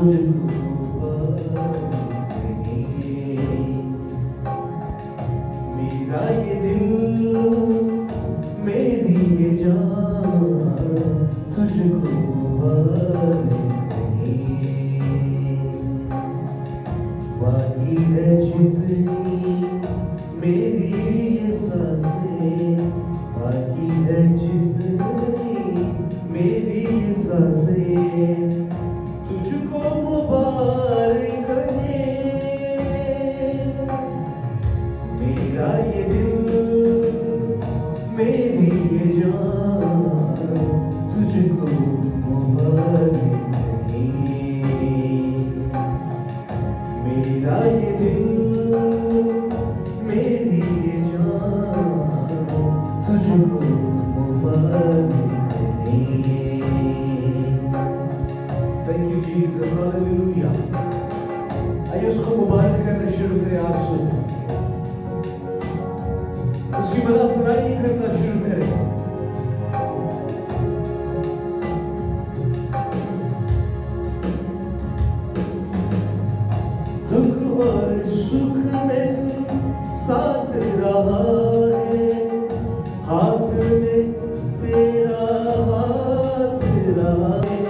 तुझको मेरा ये दिल मेरी ये जान तुझको बाकी है जितनी मेरी ये सांसें, बाकी है जितनी मेरी ये सांसें तुझको मुबारक है। मेरा ये दिल मेरी ये जान तुझको मुबारक है। मेरा ये दिल मेरी ये जान तुझको मुबारक है। Thank you Jesus, hallelujah. आइए उसको मुबारक करना शुरू करें आज से, उसकी मदद सुनाई करना शुरू करें। दुख और सुख में तू साथ रहा है, हाथ में तेरा हाथ रहा है।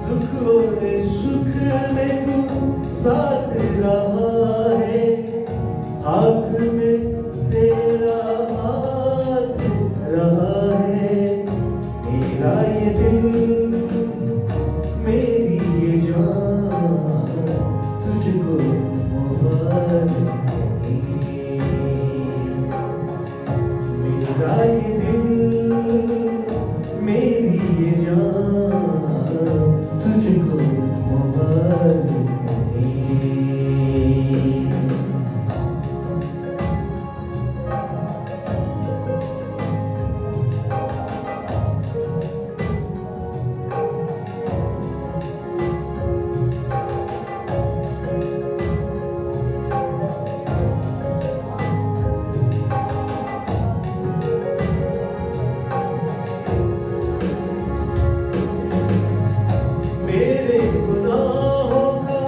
दुख और सुख में तू साथ रहा है, हाथ में तेरा हाथ रहा है। मेरा ये दिल मेरी ये जान तुझको मुबारक है। मेरा ये दिल मेरी ये जान तुझको मुबारक है। मेरे गुनाहों का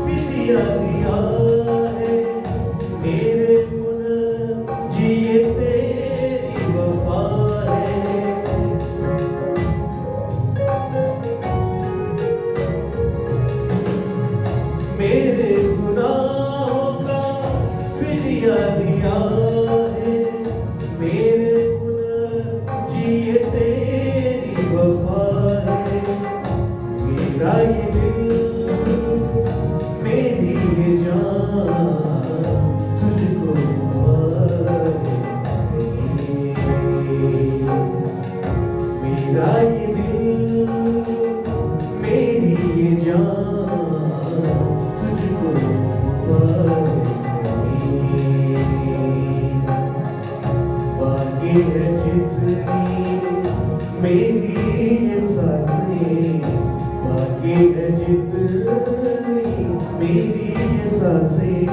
फिदिया दिया है, मेरे गुनाह जिए तेरी वफा है। मेरे गुनाहों का फिदिया दिया है, मेरे गुनाह जिए तेरी वफा है। मेरा ये दिल मेरी ये जान तुझको मुबारक है। मेरा ये दिल मेरी ये जान तुझको मुबारक है। बाकी है जितनी मेरी ये सांसें, बाकी है जितनी मेरी ये सांसें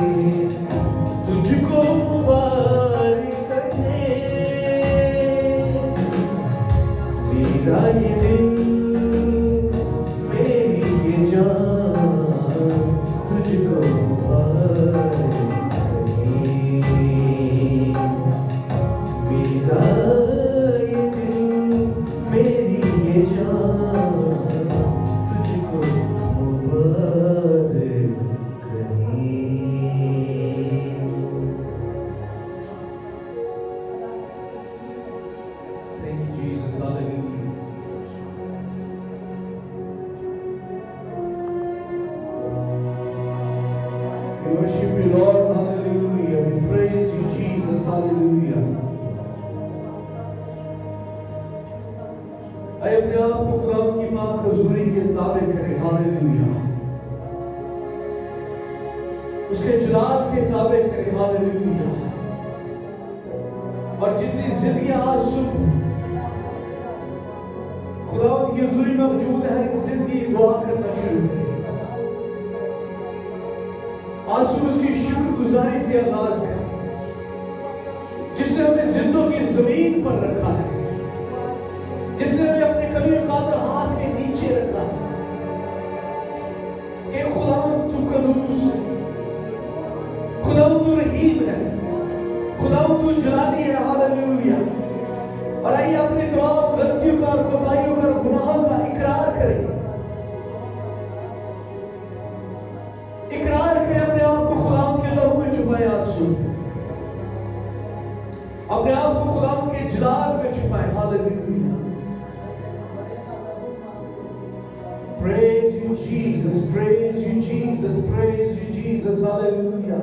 तुझको मुबारक है। मेरा ये दिल मेरी ये जान तुझको मुबारक है। मेरा ये दिल मेरी ये जान तुझको मुबारक है। Thank you Jesus, hallelujah. We worship you Lord, hallelujah. We praise you Jesus, hallelujah. आइए अपने आप को खुदा की पाक हुजूरी के ताबे करें, हालेलुया। उसके जलाल के ताबे करें, हालेलुया। और जितनी जिंदगी आज सुबह खुदा की हुजूरी में मौजूद है, हर एक जिंदगी दुआ करना शुरू करें। आज सुबह उसकी शुक्रगुजारी से आगाज है, जिसने हमें जिंदों की जमीन पर रखा है। जिसने भी अपने कलियों का हाथ के नीचे रखा कि खुदावंद तू कदूस है, खुदावंद तू रहीम है, खुदावंद तू जलाली है। हालेलुया। और आइए अपनी तमाम गलतियों का और कोताहियों का और गुनाहों का इकरार करें, इकरार करें, अपने आप को खुदावंद के लहू में छुपाए आंसू, अपने आप को खुदावंद के जलाल में छुपाए। Hallelujah. Praise you Jesus, praise you Jesus, praise you Jesus. Hallelujah.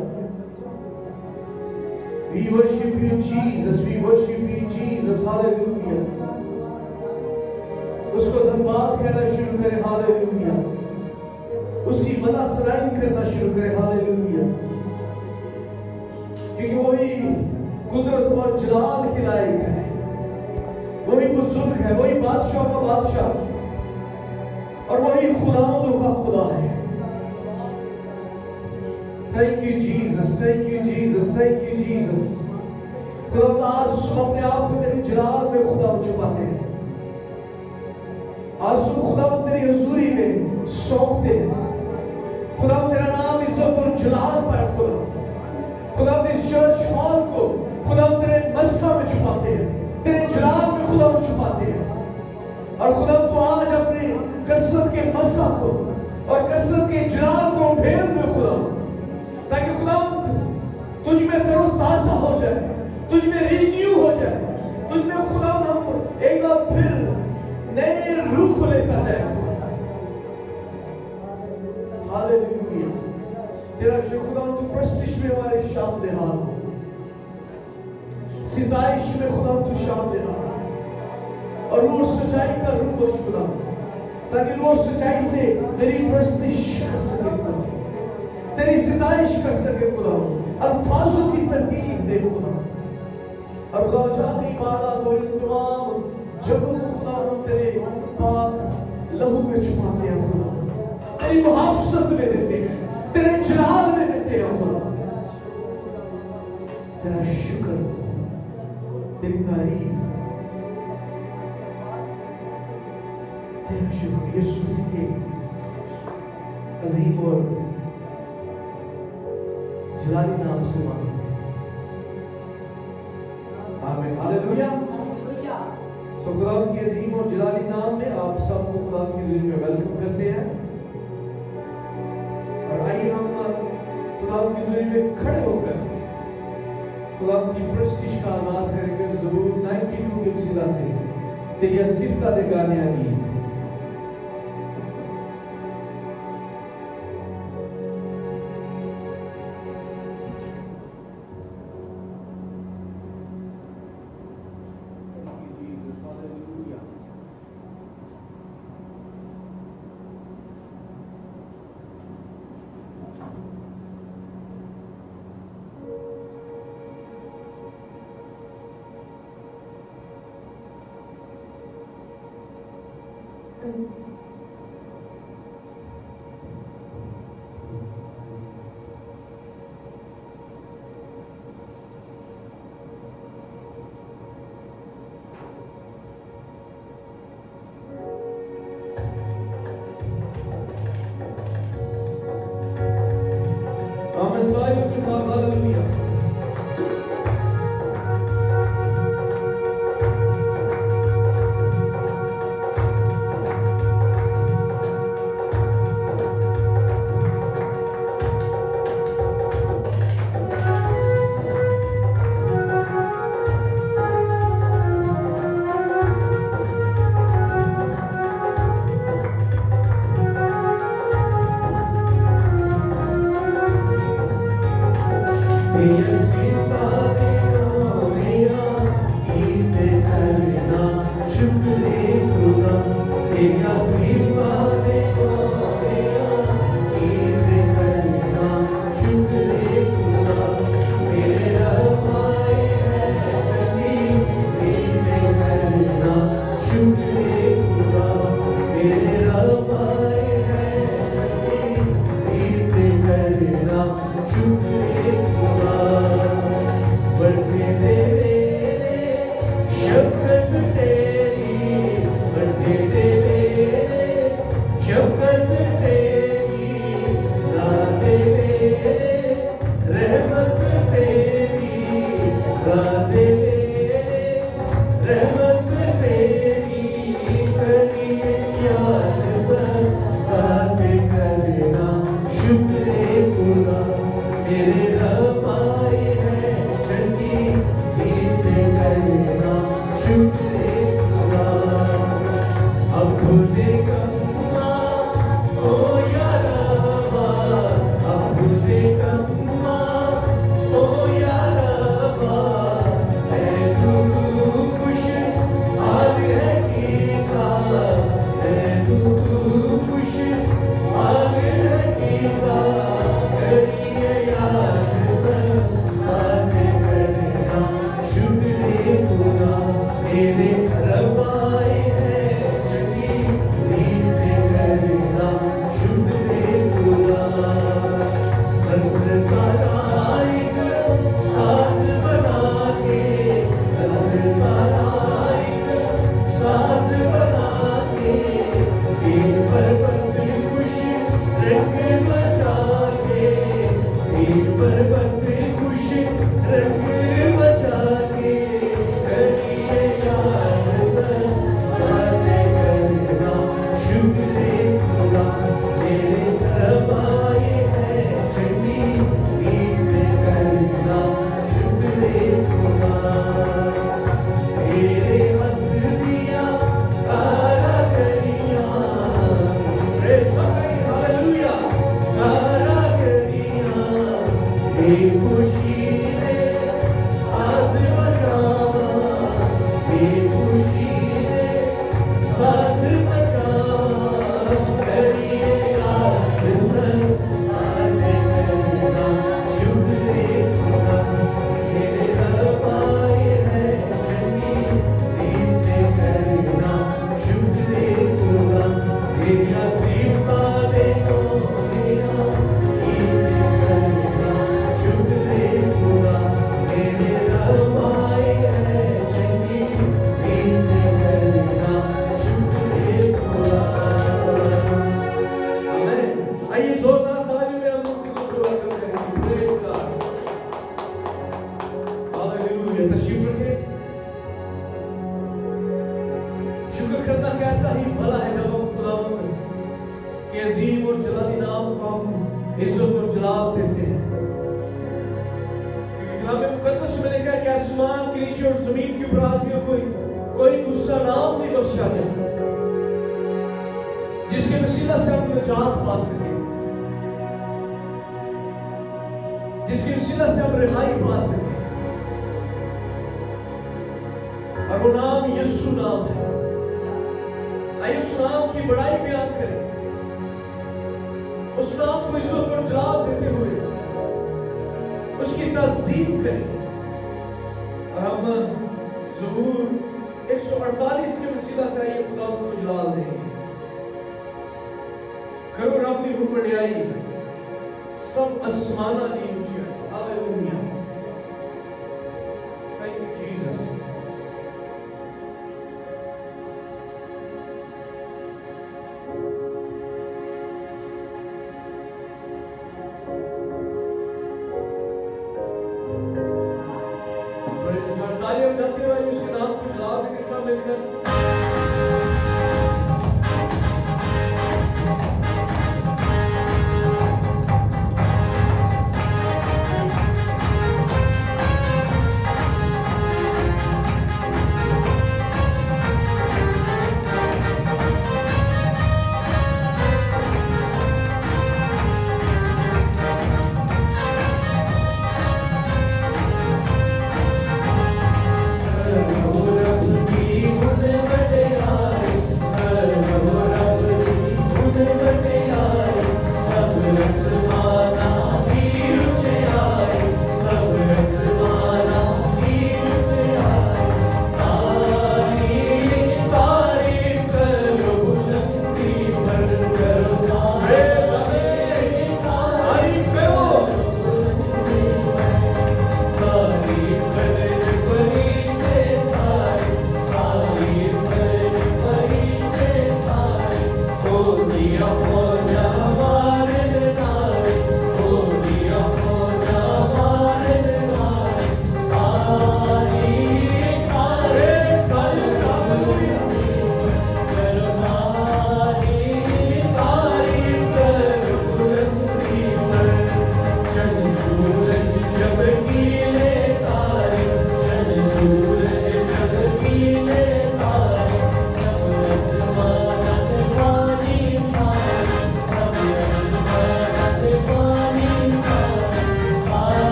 We worship you Jesus, we worship you Jesus. Hallelujah. उसको धन्यवाद कहना शुरू करें। हालेलुया। उसकी मदद सराही करना शुरू करें। हालेलुया। क्योंकि वही कुदरत और जलाल के लायक है, वही बुजुर्ग है, वही बादशाह का बादशाह और वही खुदावंदों का खुदा है। Thank you Jesus, thank you Jesus, thank you Jesus. खुदावंद आज हम अपने आप को तेरी जलाल में खुदावंद छुपाते हैं। आज हम खुदावंद तेरी हुजूरी में सौंपते हैं। खुदावंद तेरा नाम इज्जत और जलाल पाए। खुदावंद इस चर्च हॉल को खुदावंद तेरे मस्सा में छुपाते हैं, तेरे जलाल में खुदावंद छुपाते हैं। और खुदावंद तो आज अपने कसरत के मस्सा को और कसरत के जलाल को उठेल में खुदावंद, ताकि खुदावंद तुझ में तरोताजा हो जाए, तुझ में रिन्यू हो जाए, तुझ में खुदावंद हम एक बार फिर नए रूप लेकर जाए। हालेलुया। तेरा शुक्र खुदावंद, तू प्रस्तिश में हमारे शामिल हाल हो, सिताइश में खुदावंद तू शामिल हाल और वो सच्चाई का रूप हो खुदावंद, ताकि वो सच्चाई से तेरी प्रस्तिश कर सके, तेरी सिताइश कर सके खुदावंद, अल्फाजों की तरकीब दे खुदावंद। और खुदावंद जाती इबादत और तमाम जगहों को खुदावंद तेरे पाक लहू में छुपाते हैं खुदावंद, तेरी मुहाफ़ज़त में देते हैं, तेरे जलाल में देते हैं खुदावंद। तेरा शुक्र, तेरी तारीफ, तेरा शुक्र यीशु मसीह के अजीम और जलाली नाम से मांगते हैं। आमीन। हालेलुया। सो खुदावंद के अजीम और जलाली नाम में आप सबको खुदावंद की ज़िंदगी में वेलकम करते हैं। और आइए हम खुदावंद की ज़िंदगी में खड़े होकर खुदावंद की प्रस्तिश का आगाज़ करेंगे। ज़बूर 92 के वसीला से तेरी सिफ़त दे गाने आ गई। की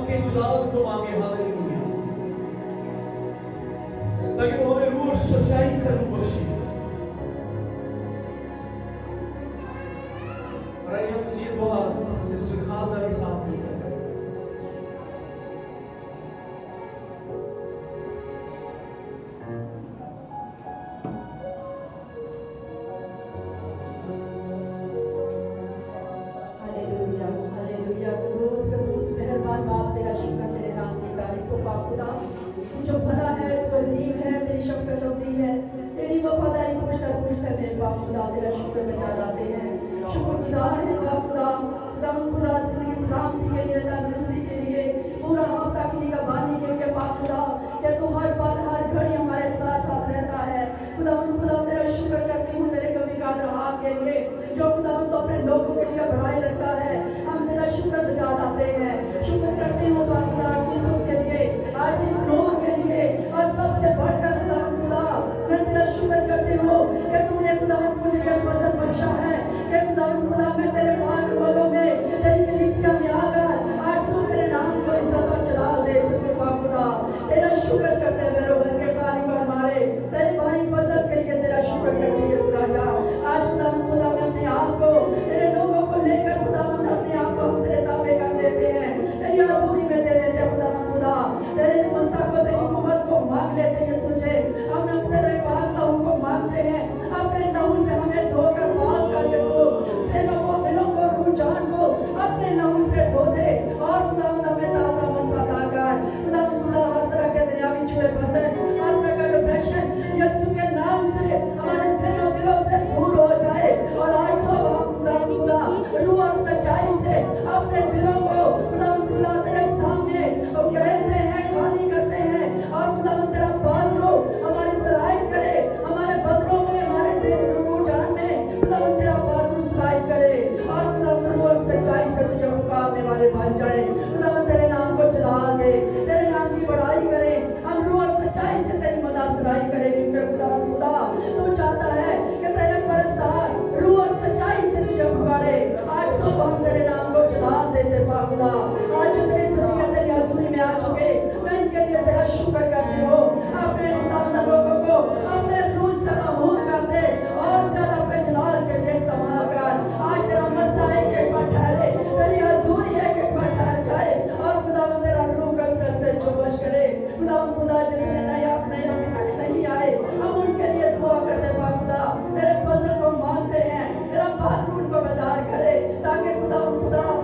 के जलाल को मांगे। हालेलुया। ताकि वो हमें रूह और सच्चाई का रूप बख्शे। और आइए हम ये दुआ सिस्टर खालदा के साथ मिलकर करें। Hallelujah, hallelujah. कदूस मेहरबान बाप, तेरा शुक्र, तेरे नाम की तारीफ हो बाप खुदा। तू जो भला है, तू अजीम है, तेरी शफकत होती है, तेरी वफादारी पूछता मेरे बाप खुदा, तेरा शुक्र बजा लाते हैं। शुक्रगुजार है बाप खुदा, खुदा जिंदगी सलामती के लिए, तंदुरुस्ती के लिए, पूरा हफ्ता की निगहबानी के लिए बाप खुदा, कि तू हर पल हर घड़ी हमारे साथ साथ रहता है। खुदा तेरा शुक्र करती हूँ तेरे कभी का रहा के लिए, जो खुदा तो अपने लोगों के लिए बढ़ाई रखता है। हम तेरा शुक्र बजा लाते हैं। शुक्र करते हो बाप खुदा की सुख के लिए, आज इस नूर के लिए, और सबसे बढ़कर खुदा मैं तेरा शुक्र करती हूँ कि तूने खुदा मुझे ये फजल बख्शा है कि खुदा मैं तेरे पाक लोगों में, तेरी कलीसिया में आकर आज सुन तेरे नाम को इज्जत और जलाल दे सके बाप खुदा। तेरा शुक्र करते हैं मेरे घर के कारीगर हमारे, तेरे भारी फजल के लिए तेरा शुक्र करते हैं इस राजा। आज खुदा मैं अपने आप को तेरे लोगों को लेकर खुदा अपने आप को हम तेरे ताबे कर देते हैं, तेरी हजूरी में दे देते हैं खुदा तेरे मसा को, तेरी कुव्वत को मांग लेते हैं सुझे। हम तेरे पाक लहू को मांगते हैं, अपने लहू से हमें धोकर पाक कर यीशु से वो दिलों को, रूह जान को अपने लहू से धो दे, और खुदा हमें ताजा मसा लाकर खुदा हर तरह के दुनियावी छुए बंधन, हर तरह का डिप्रेशन यीशु के नाम से हमारे दिलों से दूर हो जाए। और आज खुदा रूह और सच्चाई से अपने दिलों को खुदा तेरे सामने कहते हैं, खाली करते हैं, और खुदा तेरा बादलो हमारे सराय करे, हमारे बदलों में, हमारे दिल रूह जान में खुदा तेरा बादलो सराय करे, और खुदा रूह और सच्चाई से तुझे पुकारने वाले बन जाए। खुदा तेरे नाम को जला दे, तेरे नाम की बड़ाई करे, हम रूह और सच्चाई से तेरी मदद सराय करें, क्योंकि खुदा तू चाहता है कि तेरे परस्तार रूह और सच्चाई से तुझे पुकारे। आज सब हम तेरे नाम को जला देते खुदा। आज तेरे जरिए तेरी हजूरी में आ चुके, मैं इनके लिए तेरा शुक्र करती हूँ। अपने खुदा लोगों को अपने रूह से मामूर कर दे, और ज्यादा अपने जलाल के लिए इस्तेमाल कर। आज तेरा मसाई के एक बार ठहरे, तेरी हजूरी एक बार ठहर जाए, और खुदा तेरा रूह कसरत से जुबश करे। खुदा जिन्हें नहीं आए, हम उनके लिए दुआ करते खुदा, तेरे फजल को मांगते हैं, तेरा पाक उनको बेदार करे, ताकि खुदा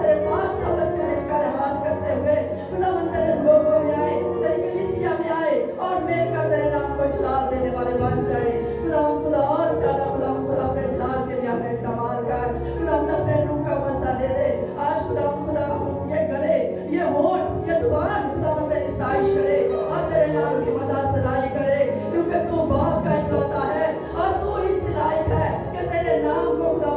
तेरे पाक साबित का लिहाज करते हुए खुदा तेरे लोगों में आए, तेरी कलीसिया में आए, और मिलकर तेरे नाम को जलाल देने वाले बन जाए। खुदा और ज्यादा खुदा अपने जलाल के लिए हमें इस्तेमाल कर। खुदा अपने रूह का मसा ले दे। आज खुदा ये गले, ये होंठ, ये जुबान खुदा तेरी स्ताइश करे, और तेरे नाम की मदद सराई करे, क्योंकि तू बाप का इकलौता है, और तू ही लायक है कि तेरे नाम को खुदा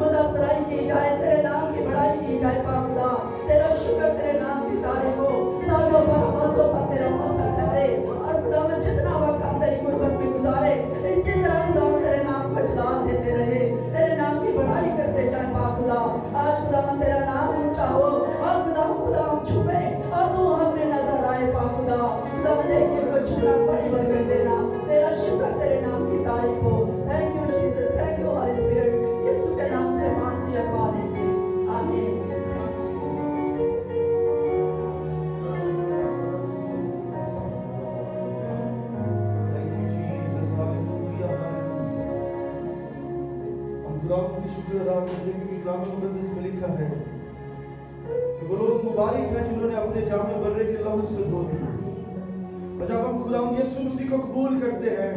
मदद सराई की जाए, तेरे नाम की बड़ाई की जाए खुदा। तेरा शुक्र, तेरे नाम की तारीफ हो, साजों पर आवाजों पर तेरा मसा ठहरे, और खुदा में जितना वक्त हम तेरी गुरबत में गुजारे, इसी तरह खुदा तेरे नाम को जलाल देते रहे, तेरे नाम की बड़ाई करते जाए खुदा। आज खुदा तेरा नाम ऊंचा हो, और खुदा हम छुपे, और तू हमें नजर आए खुदा देखिए को छुपना बड़ी बरकत देना। तेरा शुक्र, तेरे नाम की तारीफ हो। Thank you Jesus, thank you holy spirit. यीशु के नाम से मांगती है पा देंगे, आमीन। शुक्र अदा करते हैं, क्योंकि कलाम मुकद्दस में लिखा है कि वो लोग मुबारक हैं जिन्होंने अपने जामे बर्रे के लहू से धो दिए। और जब हम खुदा यीशु मसीह को कबूल करते हैं,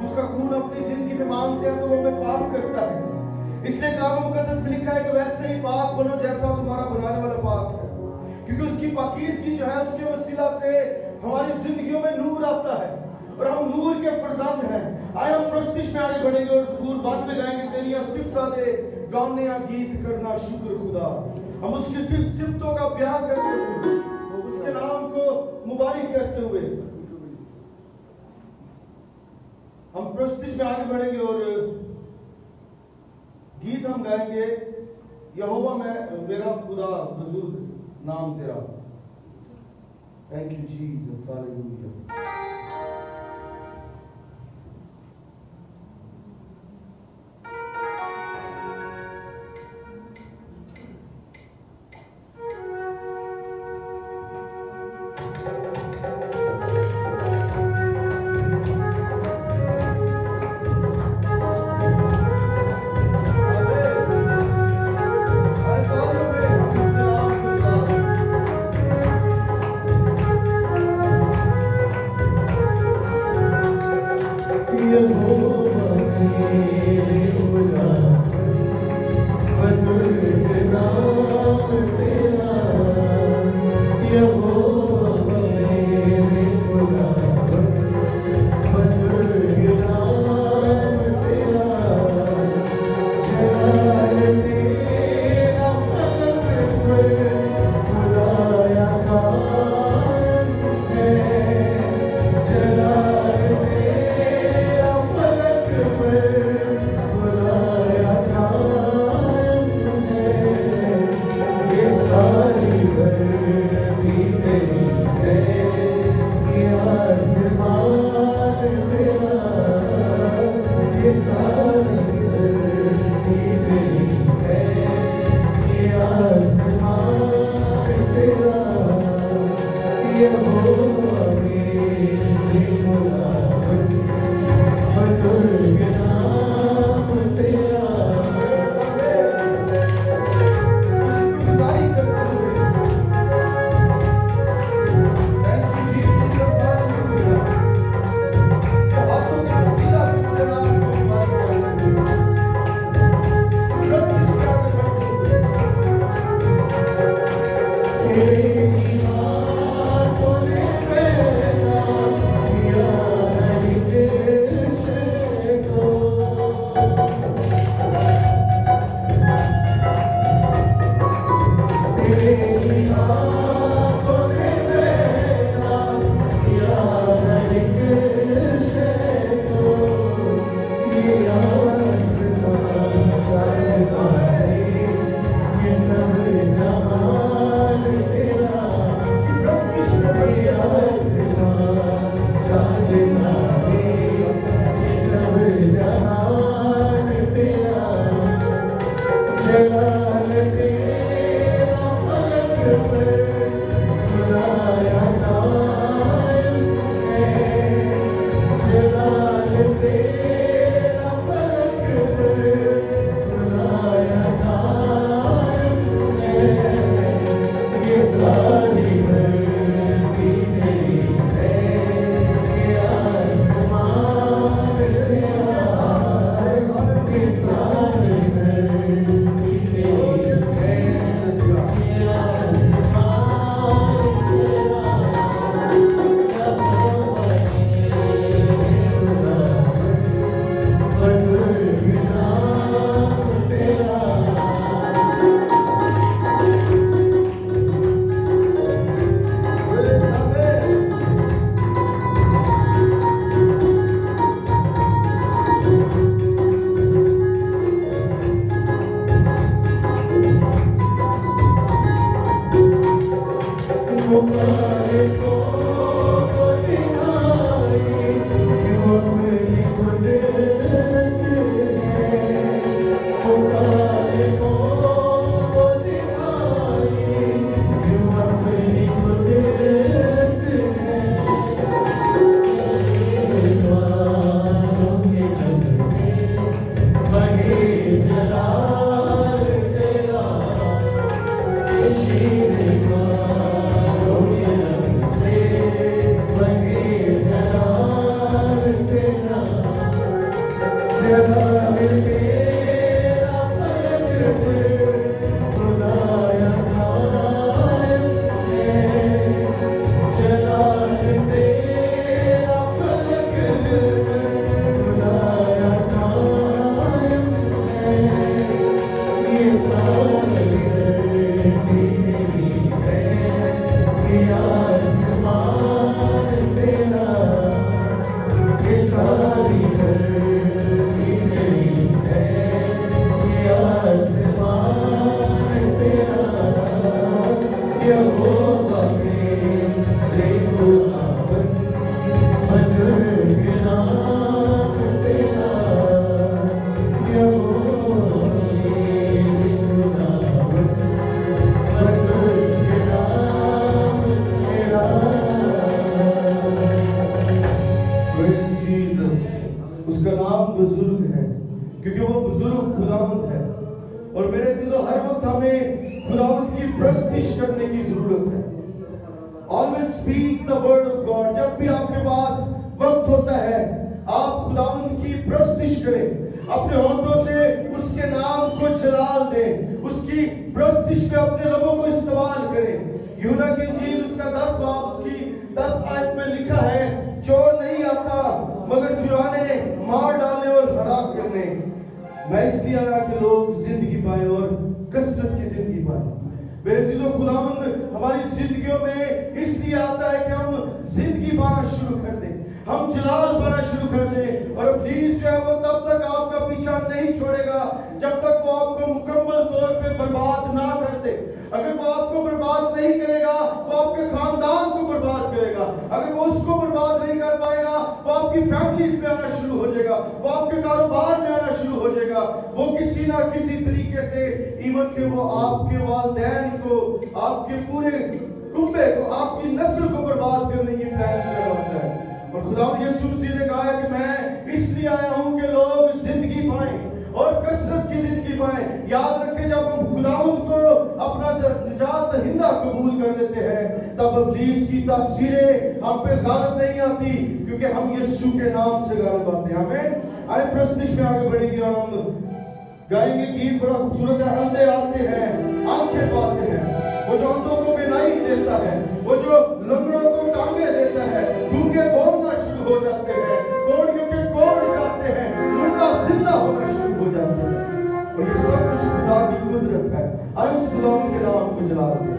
उसका खून अपनी जिंदगी में मांगते हैं, तो वो हमें पाक करता है। इसलिए कलाम मुकद्दस में लिखा है कि वैसे ही पाक बनो जैसा तुम्हारा बनाने वाला पाक है, क्योंकि उसकी पाकीज़गी जो है उसके वसीला से हमारी जिंदगियों में नूर आता है, और हम नूर के फरजंद हैं। आए हम प्रस्तुति में आगे बढ़ेंगे और ज़बूर बाद में गाएंगे, तेरी सिफ्ता दे गाने या गीत करना शुक्र खुदा। हम उसकी सिफ्तों का ब्याह करते हुए, उसके नाम को मुबारक कहते हुए हम प्रस्तुति में आगे बढ़ेंगे, और गीत हम गाएंगे, यहोवा मैं मेरा खुदा वजूद नाम तेरा। Thank you, Jesus. Hallelujah. उसका नाम बुजुर्ग है, क्योंकि वो बुजुर्ग खुदावंद है। और मेरे दिलो हर वक्त हमें खुदावंद की प्रस्तुति करने की जरूरत है। Always speak the word of God. जब भी आपके पास वक्त होता है, आप खुदावंद की प्रस्तुति करें, अपने होठों से उसके नाम को जलाल दें, उसकी प्रस्तुति में अपने लोगों को इस्तेमाल करें। यूहन्ना की इंजील उसका 10 बाब उसकी 10 आयत में लिखा है, चोर नहीं आता मगर चुराने, मार डालने और हलाक करने। मैं इसलिए आया कि लोग जिंदगी पाए और कसरत की जिंदगी पाए। मेरे चीजों, खुदावंद हमारी जिंदगियों में इसलिए आता है कि हम जिंदगी पाना शुरू कर दें, हम जलाल पाना शुरू कर दें। और प्लीज जो है वो तब तक आपका पीछा नहीं छोड़ेगा जब तक वो आपको मुकम्मल तौर पे बर्बाद ना कर दे। अगर वो आपको बर्बाद नहीं करेगा, वो आपके खानदान को बर्बाद करेगा। अगर वो उसको बर्बाद नहीं कर पाएगा, वो आपकी फैमिलीज में आना शुरू हो जाएगा, वो आपके कारोबार में आना शुरू हो जाएगा। वो किसी ना किसी तरीके से इवन के वो आपके वालिदैन को, आपके पूरे कुंबे को, आपकी नस्ल को बर्बाद करने की प्लानिंग कर रहा होता है। और खुदा यीशु मसीह ने कहा कि मैं इसलिए आया हूं कि लोग जिंदगी पाएं और कसरत की जिंदगी पाएं। याद रखें, जब हम खुदावंद को अपना निजात दहिंदा कबूल कर लेते हैं, तब इब्लीस की तासीरें हम पे गालिब नहीं आती, क्योंकि हम यीशु के नाम से गालिब आते हैं। आमीन। आए प्रस्तुति में आगे बढ़ेंगे और हम गाएंगे गीत बड़ा खूबसूरत है। अंधे आते हैं, आंखें पाते हैं, वो जो अंधों को बिनाई देता है, वो जो लंगड़ों को टांगे देता है, गूंगे बोलना शुरू हो जाते हैं, कोड़ियों के कोड़ जाते हैं, मुर्दा जिंदा होना शुरू हो जाते हैं। और ये सब कुछ खुदा की कुदरत है। आए उस खुदा के नाम को जला दें।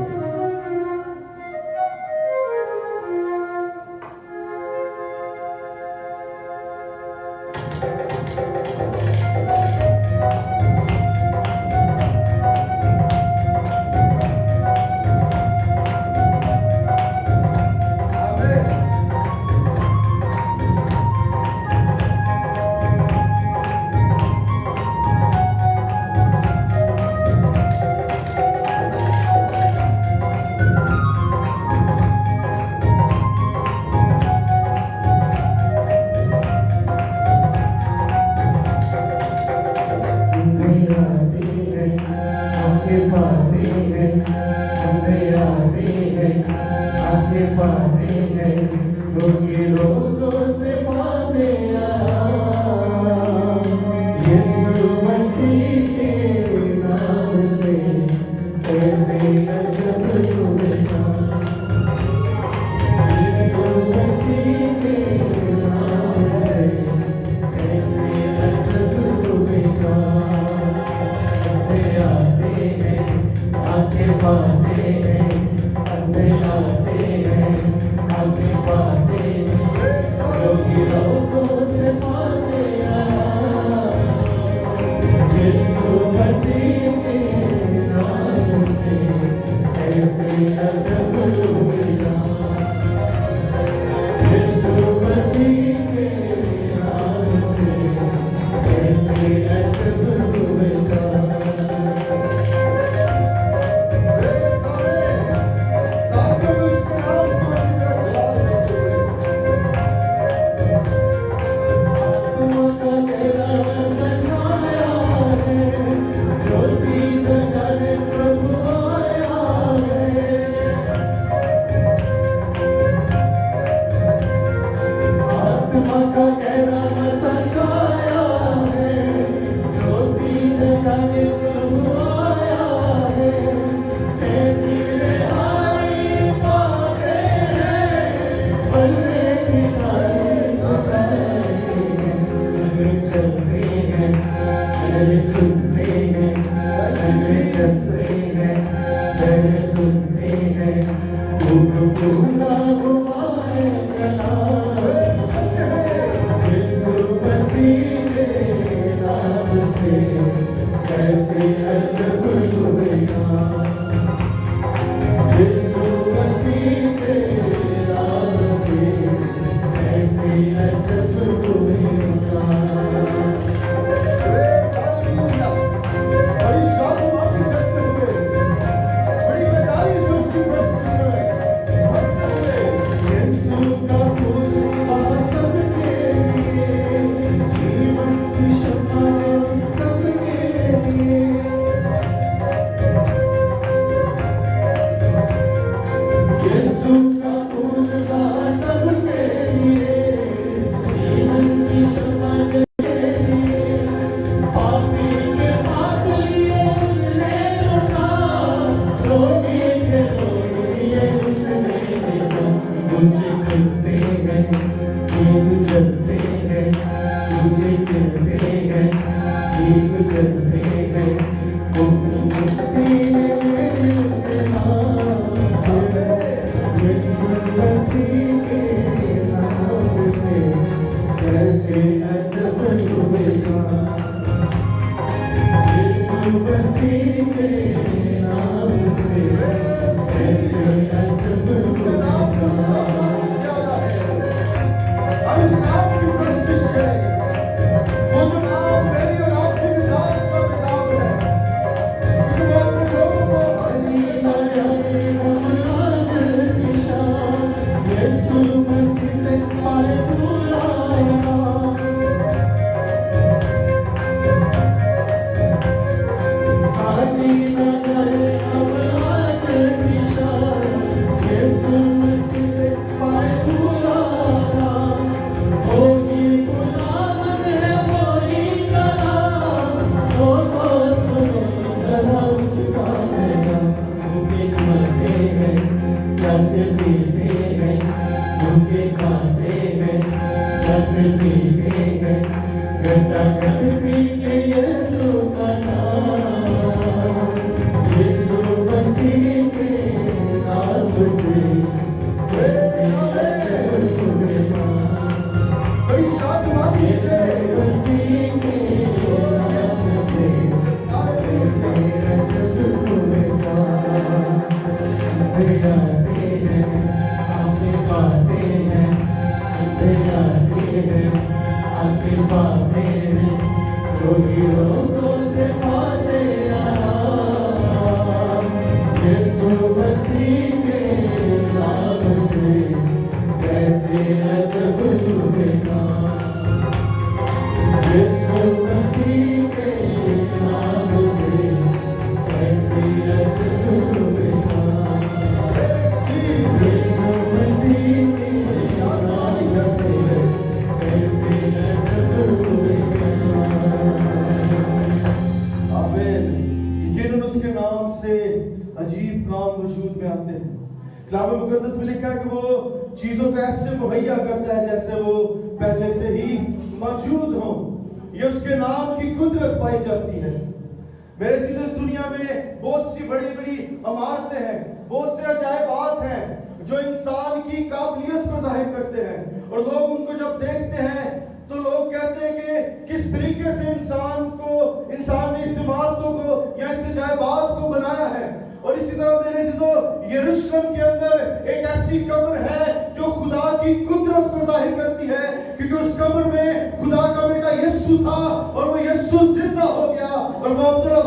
आके पाते हैं रोगियों को सिखाते आराम। यीशु मसीह के नाम से कैसे अजब हुए काम। यीशु मसीह के नाम से कैसे अजब हुए काम। यीशु मसीह के नाम से कैसे अजब हुए काम। आमीन। यकीनन उसके नाम से अजीब काम वजूद में आते हैं। कलाम मुकद्दस में लिखा है कि वो चीजों को ऐसे मुहैया करता है जैसे वो पहले से ही मौजूद हो। ये उसके नाम की कुदरत पाई जाती है। मेरे चीजों, इस दुनिया में बहुत सी बड़ी बड़ी इमारतें हैं, बहुत से अजायबात हैं जो इंसान की काबिलियत को जाहिर करते हैं, और लोग उनको जब देखते हैं तो लोग कहते हैं कि किस तरीके से इंसान ने इस इमारतों को या इस अजायबात को बनाया है। और इसी तरह मेरे चीजों, यरूशलेम के अंदर एक ऐसी कब्र है जो खुदा की कुदरत को जाहिर करती है, क्योंकि उस कब्र में खुदा का बेटा यीशु था और वो यीशु जिंदा हो गया और वो अब्दुल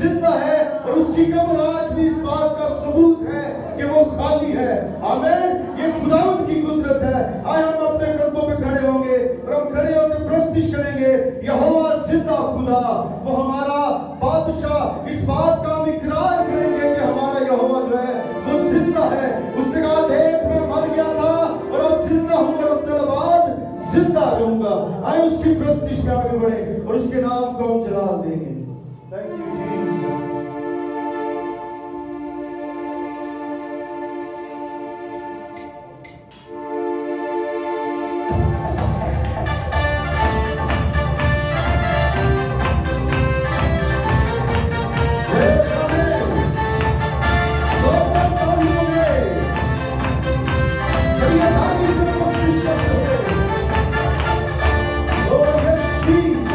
जिंदा है, और उसकी कब्र आज भी इस बात का सबूत है कि वो खाली है। आमीन। ये खुदावंद की कुदरत है। आए हम अपने कदमों पे खड़े होंगे और हम खड़े होकर प्रस्तुत करेंगे, यहोवा जिंदा खुदा, वो हमारा बादशाह। इस बात का हम इकरार करेंगे कि हमारा यहोवा जो है वो जिंदा है। उसने कहा, देख मैं मर गया था और अब जिंदा हूं और अब्दुल जिंदा रहूंगा। आए उसकी प्रस्तुत में आगे बढ़े और उसके नाम को हम जलाल देंगे। Thank you Jesus. Oh, yes, Jesus.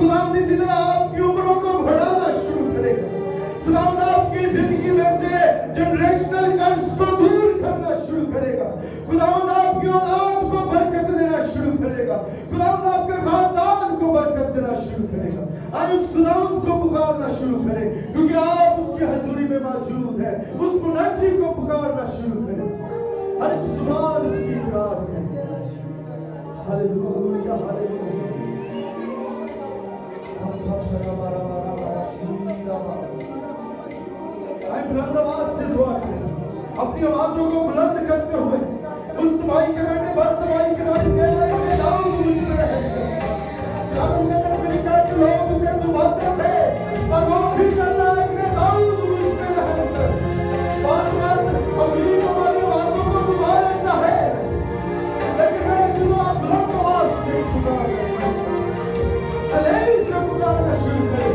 खुदावंद इसी तरह आपकी उम्रों को बढ़ाना शुरू करेगा। खुदावंद आपकी जिंदगी में जनरेशनल कर्ज को दूर करना शुरू करेगा। खुदावंद आपकी औलाद को बरकत देना शुरू करेगा। खुदावंद आपके खानदान को बरकत देना शुरू करेगा। आज उस खुदावंद को पुकारना शुरू करें, क्योंकि आप उसकी हजूरी में मौजूद है। उस मुनज्जी को पुकारना शुरू करें, हर एक जुबान उसकी इकरार करें। Hallelujah hallelujah. बुलंद आवाज से दुआ करें, अपनी आवाजों को बुलंद करते हुए उस तुम्हारी के बेटे बर्तमाई के नाम के दाऊद मुझ में रहेगा। लोग उसे दुबाते थे और वो भी करना है कि दाऊद मुझ में रहेगा। बात अगली हमारी आवाजों को दुबा लेता है, लेकिन मैं सुनो आप बुलंद आवाज से पुकारना शुरू करें,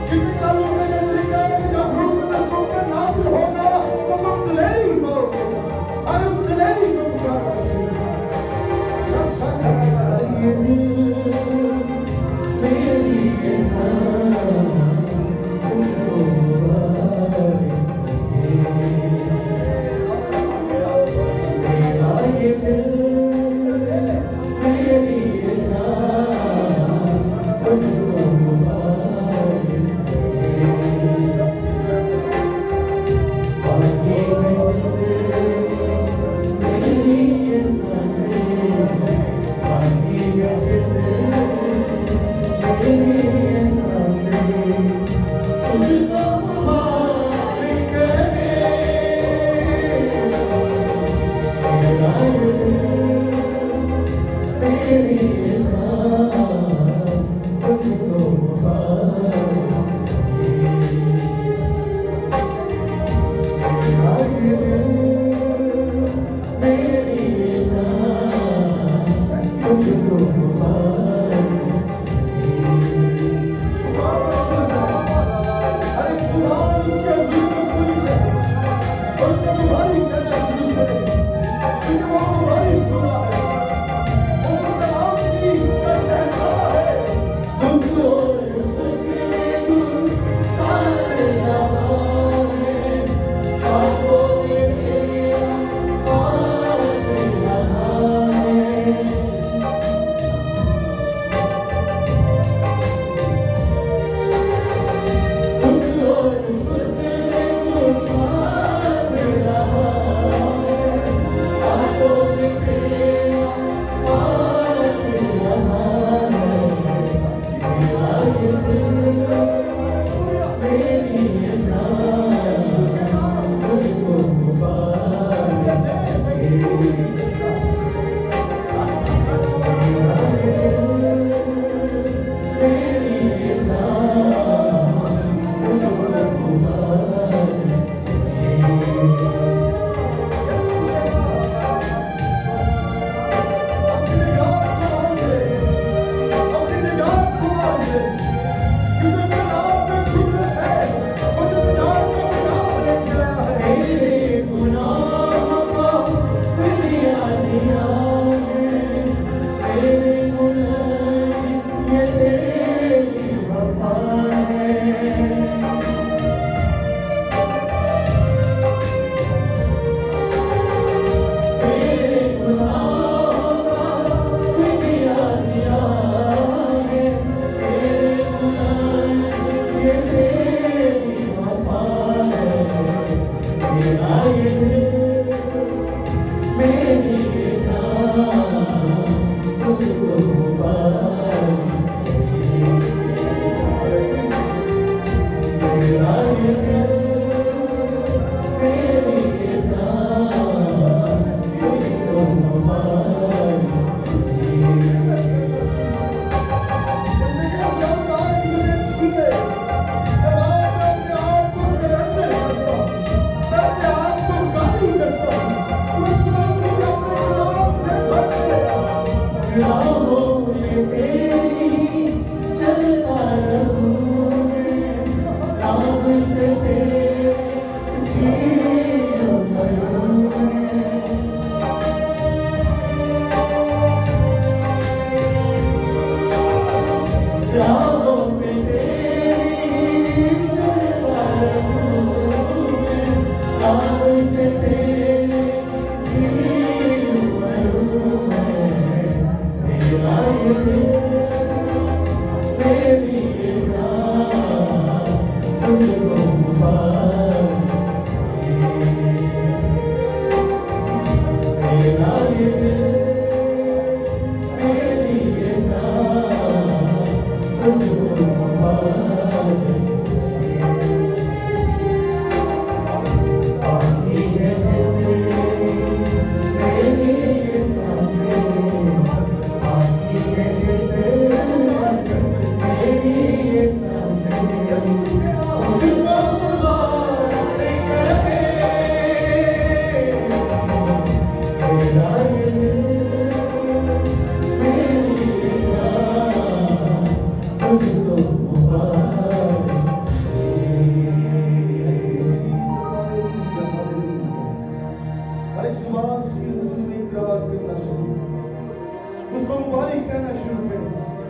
क्योंकि कानून में जैसे लिखा है कि जब रूप में तुम पर नाज़िल होगा तो तुम दिलेरी करोगे। और उस दिलेरी को पुकारना शुरू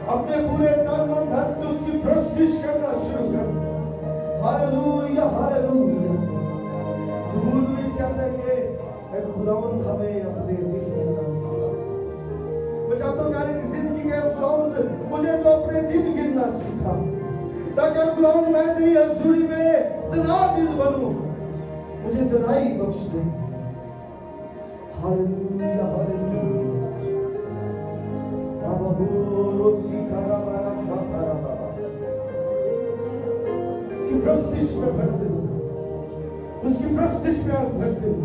अपने पूरे तन मन धन से उसकी प्रस्तुति करना शुरू कर। Hallelujah hallelujah. ज़बूर में इसके अंदर के खुदावंद हमें अपने दिन गिनना सिखा। मैं चाहता हूँ कि जिंदगी के खुदावंद मुझे तो अपने दिन गिनना सिखा, ताकि खुदावंद मैं तेरी हज़ूरी में तना दिल बनूं, मुझे तनाई बख्श दे। Hallelujah hallelujah. उसकी प्रस्तिश में भरते हो, उसकी प्रस्तिश में आप भरते हो।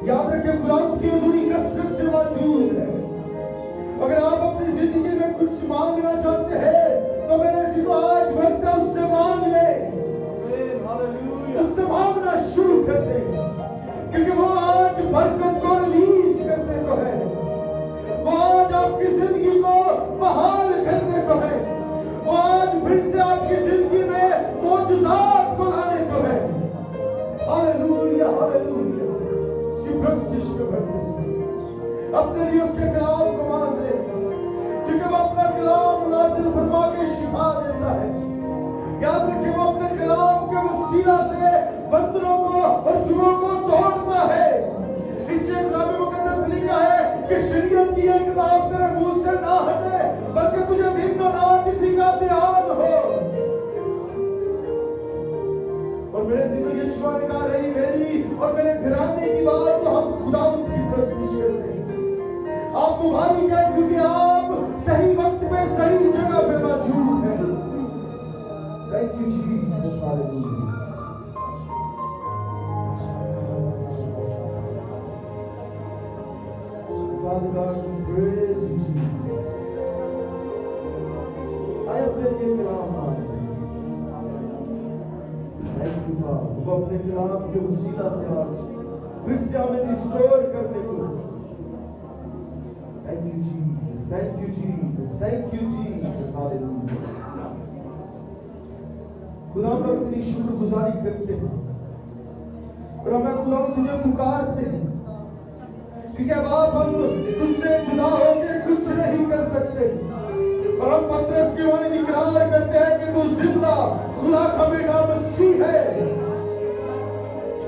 याद रखें खुदावंद की हज़ूरी कसरत से मौजूद है। अगर आप अपनी जिंदगी में कुछ मांगना चाहते हैं तो मेरे सिवा आज वक्त है, उससे मांग ले, उससे मांगना शुरू कर दे, क्योंकि वो आज बरकत को रिलीज करने को है, वो आज आपकी जिंदगी को बहाल करने को है, वो आज फिर से आपकी जिंदगी में मौजूदात को लाने को है। Hallelujah hallelujah. उसकी प्रस्तिश में भरते अपने लिए उसके कलाम को मांग ले, क्योंकि वो अपना कलाम नाज़िल फरमा के शिफा देता है। याद रखिए वो अपने कलाम के वसीला से बंदरों को और जुओं को तोड़ता है। इसलिए कलाम मुकद्दस में लिखा है कि शरीयत की एक किताब तेरे मुंह से ना हटे, बल्कि तुझे दिन और रात इसी का ध्यान हो। और मेरे जिंदगी यीशु ने कहा रही मेरी और मेरे घराने की बात तो हम खुदावंद की प्रस्तुति करते हैं। आप मुबारक है क्योंकि आप सही वक्त पे सही जगह पे मौजूद हैं। Thank you Jesus. Hallelujah. Father God, we praise you, Jesus. I अपने लिए कलाम मांग रहे हैं। Thank you, Father. वो अपने कलाम के वसीला से आज फिर से हमें रिस्टोर करने को। Thank you, Jesus. Thank you, Jesus. Thank you, Jesus. Hallelujah. खुदा का तेरी शुक्रगुजारी करते हैं और हमें खुदा तुझे पुकारते हैं, क्योंकि अब आप हम तुझसे जुदा होकर कुछ नहीं कर सकते। और हम पतरस की वाणी इकरार करते हैं कि तू जिंदा खुदा का बेटा मसीह है,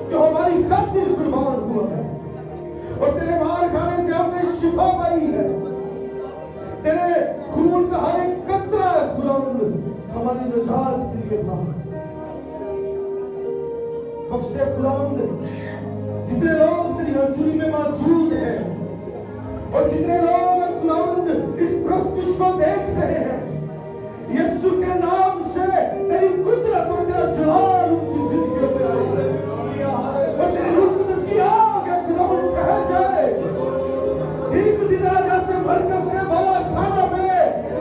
जो हमारी खातिर कुर्बान हुआ है, और तेरे मार खाने से हमने शिफा पाई है। तेरे खून का हर एक कतरा खुदावंद हमारी निजात के लिए था। बख्शे खुदावंद जितने लोग तेरी हज़ूरी में मौजूद हैं और जितने लोग खुदावंद इस प्रस्तुति को देख रहे हैं, यीशु के नाम से तेरी कुदरत और तेरा जलाल उनकी जिंदगियों पे आए और तेरी रूह कुदस की आग है खुदावंद कह जाए। ठीक उसी तरह जैसे मरकज के बाला खाना में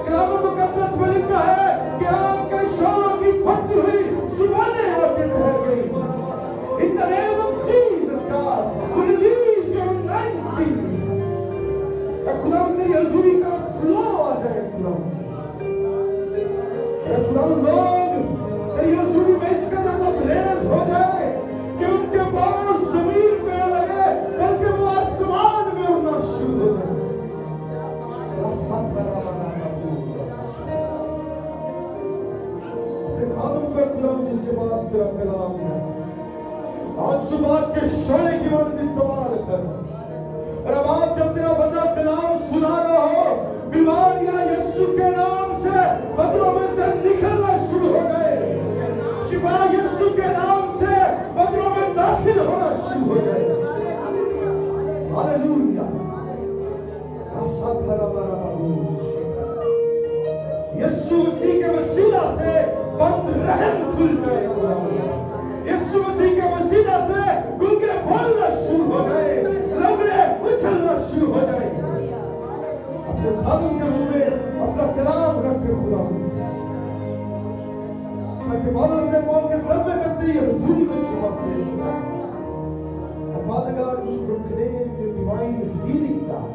कलाम मुकद्दस में लिखा है कि आपके शोरों की फटती हुई जुबानें आपके रह गई। In the name of Jesus, God, we release your anointing. खुदावंद तेरी हज़ूरी का फ्लो आ जाए। खुदावंद लोग तेरी हज़ूरी में इस कदर तो ब्लेस हो जाए कि उनके पांव जमीन पे न लगे, बल्कि वो आसमान में उड़ना शुरू हो जाए। अपने खादम को खुदावंद जिसके पास तेरा कलाम है, आज आज सुबह के सोने की मदद इस्तेमाल कर। और अब आप जब तेरा बंदा कलाम सुना रहा हो, बीमारियां यीशु के नाम से बदलों में से निकलना शुरू हो गए। शिफा यीशु के नाम से बदलों में दाखिल होना शुरू हो जाए। हालेलुया। यीशु मसीह के वसीला से बंद रहम खुल जाए। यीशु मसीह के वसीला से गूंगे बोलना शुरू हो जाए, लंगड़े उछलना शुरू हो जाए। अपने खादम के मुंह में अपना कलाम रखे खुदा के बालों से कौन के दिल में करती है हुजूरी को छुपाते हैं। Father God, we proclaim your divine healing God.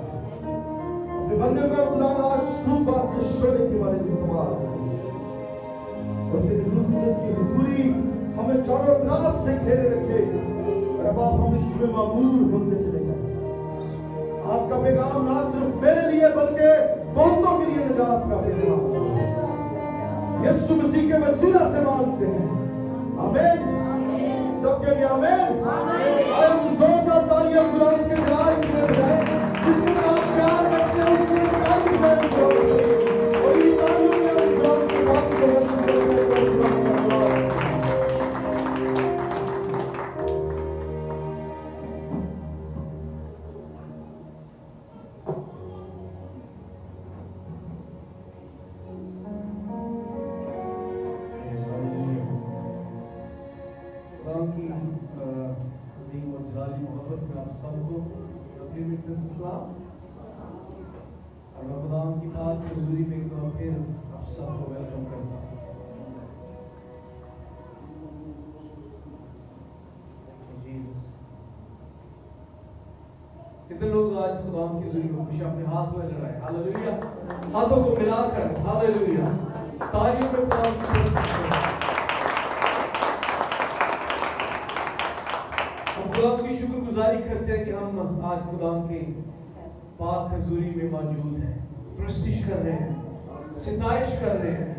अपने बंदे को खुदा आज सुबह के सोने के बारे में इस्तेमाल और तेरे रूह की हुजूरी हमें चारों तरफ से घेरे रखे। और अब आप हम इसमें मामूर होते चले जाए। आज का पैगाम ना सिर्फ मेरे लिए बल्कि बहुतों के लिए निजात का पैगाम यीशु मसीह के वसीला से मांगते हैं। आमीन। सबके लिए आमीन। आए हम जोरदार तालियां खुदा के जलाल के लिए बजाएं। जिसको आप प्यार करते हैं उसको ताली में और ये तालियों में हम खुदा की बात को करते हैं। की बात हुजूरी में एक बार फिर आप सबको वेलकम करता हूं। कितने लोग आज खुदा की हुजूरी में खुश अपने हाथ में लगाए। हालेलुया। हाथों को मिलाकर हालेलुया तालियों में खुदा की हम खुदा की शुक्रगुजारी करते हैं कि हम आज खुदा के पाक हुजूरी में मौजूद हैं, प्रस्तिश कर रहे हैं, सिताइश कर रहे हैं।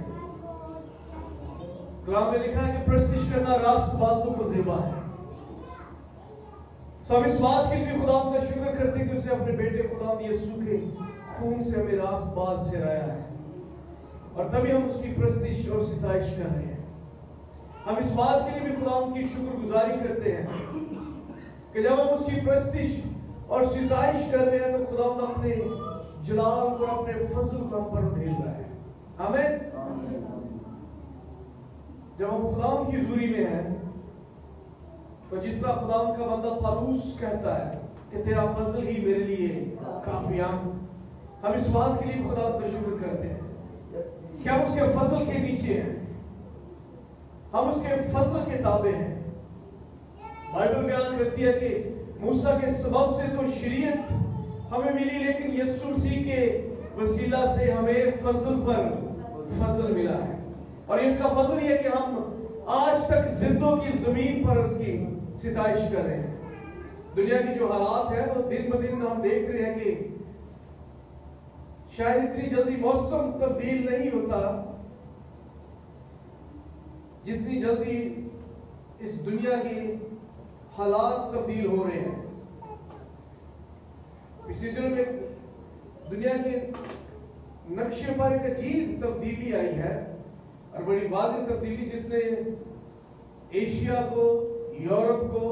कुरान में लिखा है कि प्रस्तिश करना रास्तबाजों को ज़ेबा है। हम इस बात के लिए खुदा का शुक्र करते हैं कि उसने अपने बेटे खुदा यीशु के खून से हमें रास्तबाज ठहराया है और तभी हम उसकी प्रस्तिश और सिताइश कर रहे हैं। हम इस बात के लिए भी खुदा की शुक्रगुजारी करते हैं कि जब हम उसकी प्रस्तिश और सिताइश कर रहे हैं तो खुदा अपने जलाल और अपने फजल को हम पर भेज रहा है। आमीन। जब हम खुदा की हुजूरी में हैं तो जिस तरह खुदा का बंदा पलूस कहता है कि तेरा फजल ही मेरे लिए काफी। हम इस बात के लिए खुदा का शुक्र करते हैं कि हम उसके फजल के नीचे हैं, हम उसके फजल के ताबे हैं। बाइबल बयान करती है कि मूसा के सबब से तो शरीयत हमें मिली, लेकिन यीशु मसीह के वसीला से हमें फजल पर फजल मिला है। और इसका फजल ये कि हम आज तक जिंदों की जमीन पर उसकी सिताइश कर रहे हैं। दुनिया की जो हालात है वो दिन ब दिन हम देख रहे हैं कि शायद इतनी जल्दी मौसम तब्दील नहीं होता जितनी जल्दी इस दुनिया की हालात तब्दील हो रहे हैं। पिछले दिनों में दुनिया के नक्शे पर एक अजीब तब्दीली आई है और बड़ी वाज़ेह तब्दीली जिसने एशिया को, यूरोप को,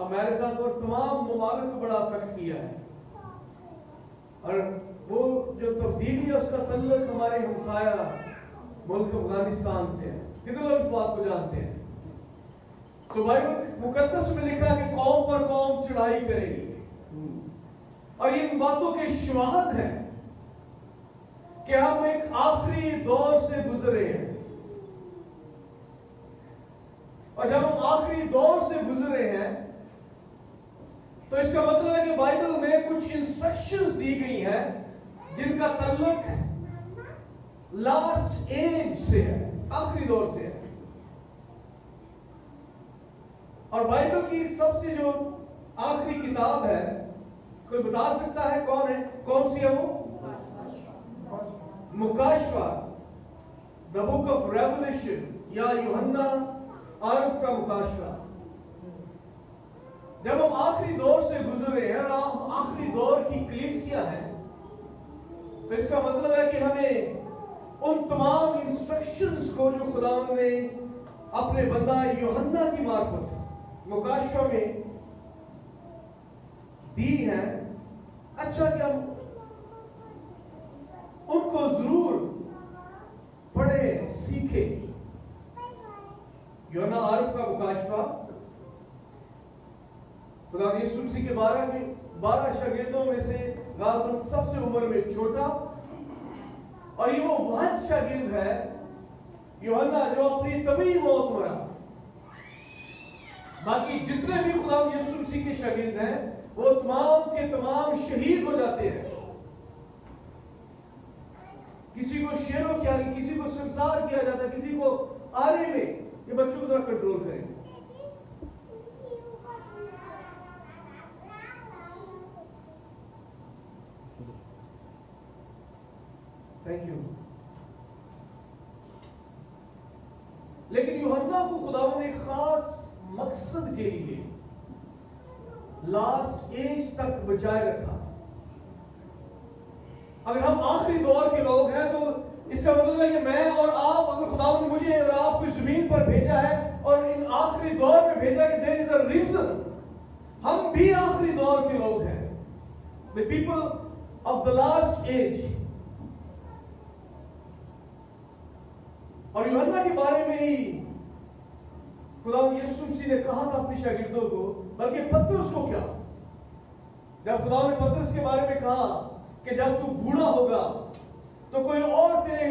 अमेरिका को और तमाम ममालिक को बड़ा अफेक्ट किया है। और वो जो तब्दीली है उसका तल्लुक हमारे हमसाया मुल्क अफगानिस्तान से है। कितने लोग इस बात को जानते हैं? तो बाइबल मुकद्दस में लिखा कि कौम पर कौम चढ़ाई करेगी और इन बातों के शवाहद है कि हम एक आखिरी दौर से गुजरे हैं। और जब हम आखिरी दौर से गुजरे हैं तो इसका मतलब है कि बाइबल में कुछ इंस्ट्रक्शंस दी गई हैं जिनका ताल्लुक लास्ट एज से है, आखिरी दौर से है। और बाइबल की सबसे जो आखिरी किताब है, कोई बता सकता है कौन है? कौन सी है वो? मुकाशवा, द बुक ऑफ रेवलेशन या यूहन्ना आरफ का मुकाशवा। जब हम आखिरी दौर से गुजर रहे हैं और हम आखिरी दौर की कलीसिया है, तो इसका मतलब है कि हमें उन तमाम इंस्ट्रक्शंस को जो खुदावंद ने अपने बंदा यूहन्ना की मार्फत मुकाशवा में दी है, अच्छा कि हम उनको जरूर पढ़े सीखे। यूहन्ना आरफ का मुकाशवा खुदा यीशु मसीह के 12 शागिर्दों में से गालबन सबसे उम्र में छोटा, और ये वो वाहिद शागिर्द है यूहन्ना जो अपनी तभी मौत मरा। बाकी जितने भी खुदा यीशु मसीह के शागिर्द हैं वो तमाम के तमाम शहीद हो जाते हैं। किसी को शेरों के आगे, किसी को संसार किया जाता है, किसी को आरे में। ये बच्चों को जरा कंट्रोल करें। Thank you. लेकिन यूहन्ना को खुदावंद ने खास मकसद के लिए लास्ट एज तक बचाए रखा। अगर हम आखिरी दौर के लोग हैं तो इसका मतलब है कि मैं और आप, अगर खुदावंद ने मुझे और आपको जमीन पर भेजा है और इन आखिरी दौर में भेजा कि देयर इज अ रीजन, हम भी आखिरी दौर के लोग हैं, the people of the last age. और यूहन्ना के बारे में ही खुदावंद यीशु मसीह ने कहा था अपने शागिर्दों को, बल्कि पतरस को क्या, जब खुदावंद ने पतरस के बारे में कहा कि जब तू बूढ़ा होगा तो कोई और तेरे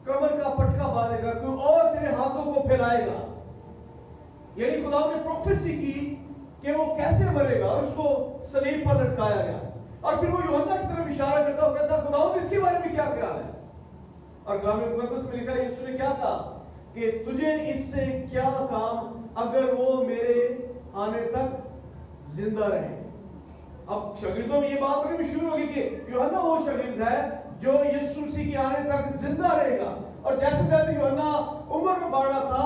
कमर का पटका बांधेगा, कोई और तेरे हाथों को फैलाएगा। यानी खुदावंद ने प्रोफेसी की कि वो कैसे मरेगा, और उसको सलीब पर लटकाया गया। और फिर वो यूहन्ना की तरफ इशारा करता हुआ कहता, खुदावंद इसके बारे में क्या ख्याल है? और कलाम मुकद्दस में लिखा है यीशु ने क्या कहा कि तुझे इससे क्या काम अगर वो मेरे आने तक जिंदा रहे। अब शागिर्दों में ये बात भी शुरू होगी कि यूहन्ना वो शागिर्द है जो यीशु मसीह के आने तक जिंदा रहेगा। और जैसे जैसे यूहन्ना उम्र में बढ़ रहा था,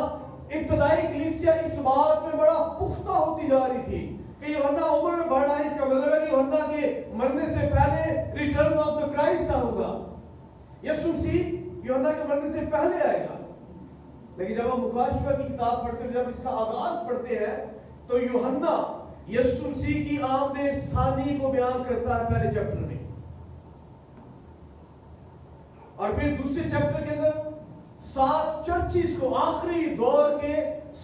इब्तदाई कलीसिया इस बात में बड़ा पुख्ता होती जा रही थी कि यूहन्ना उम्र में बढ़ रहा है, इसका मतलब है कि यूहन्ना के मरने से पहले रिटर्न ऑफ द क्राइस्ट होगा। यीशु मसीह यूहन्ना के मरने से पहले आएगा। लेकिन जब हम मुकाशवा की किताब पढ़ते हैं, जब इसका आगाज पढ़ते हैं, तो यूहन्ना यीशु मसीह की आमदे सानी को बयान करता है पहले चैप्टर में, और फिर दूसरे चैप्टर के अंदर 7 चर्चिस को, आखिरी दौर के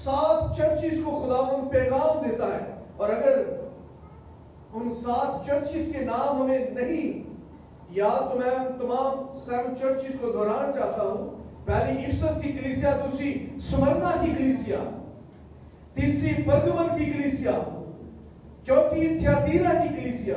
7 चर्चिस को खुदावंद पैगाम देता है। और अगर उन 7 चर्चिस के नाम हमें नहीं याद तो मैं तमाम 7 चर्चिस को दोहराना चाहता हूं। पहली इफिसस की कलीसिया, दूसरी स्मरना की कलीसिया, तीसरी परगमन की कलीसिया, चौथी थियातीरा की कलीसिया,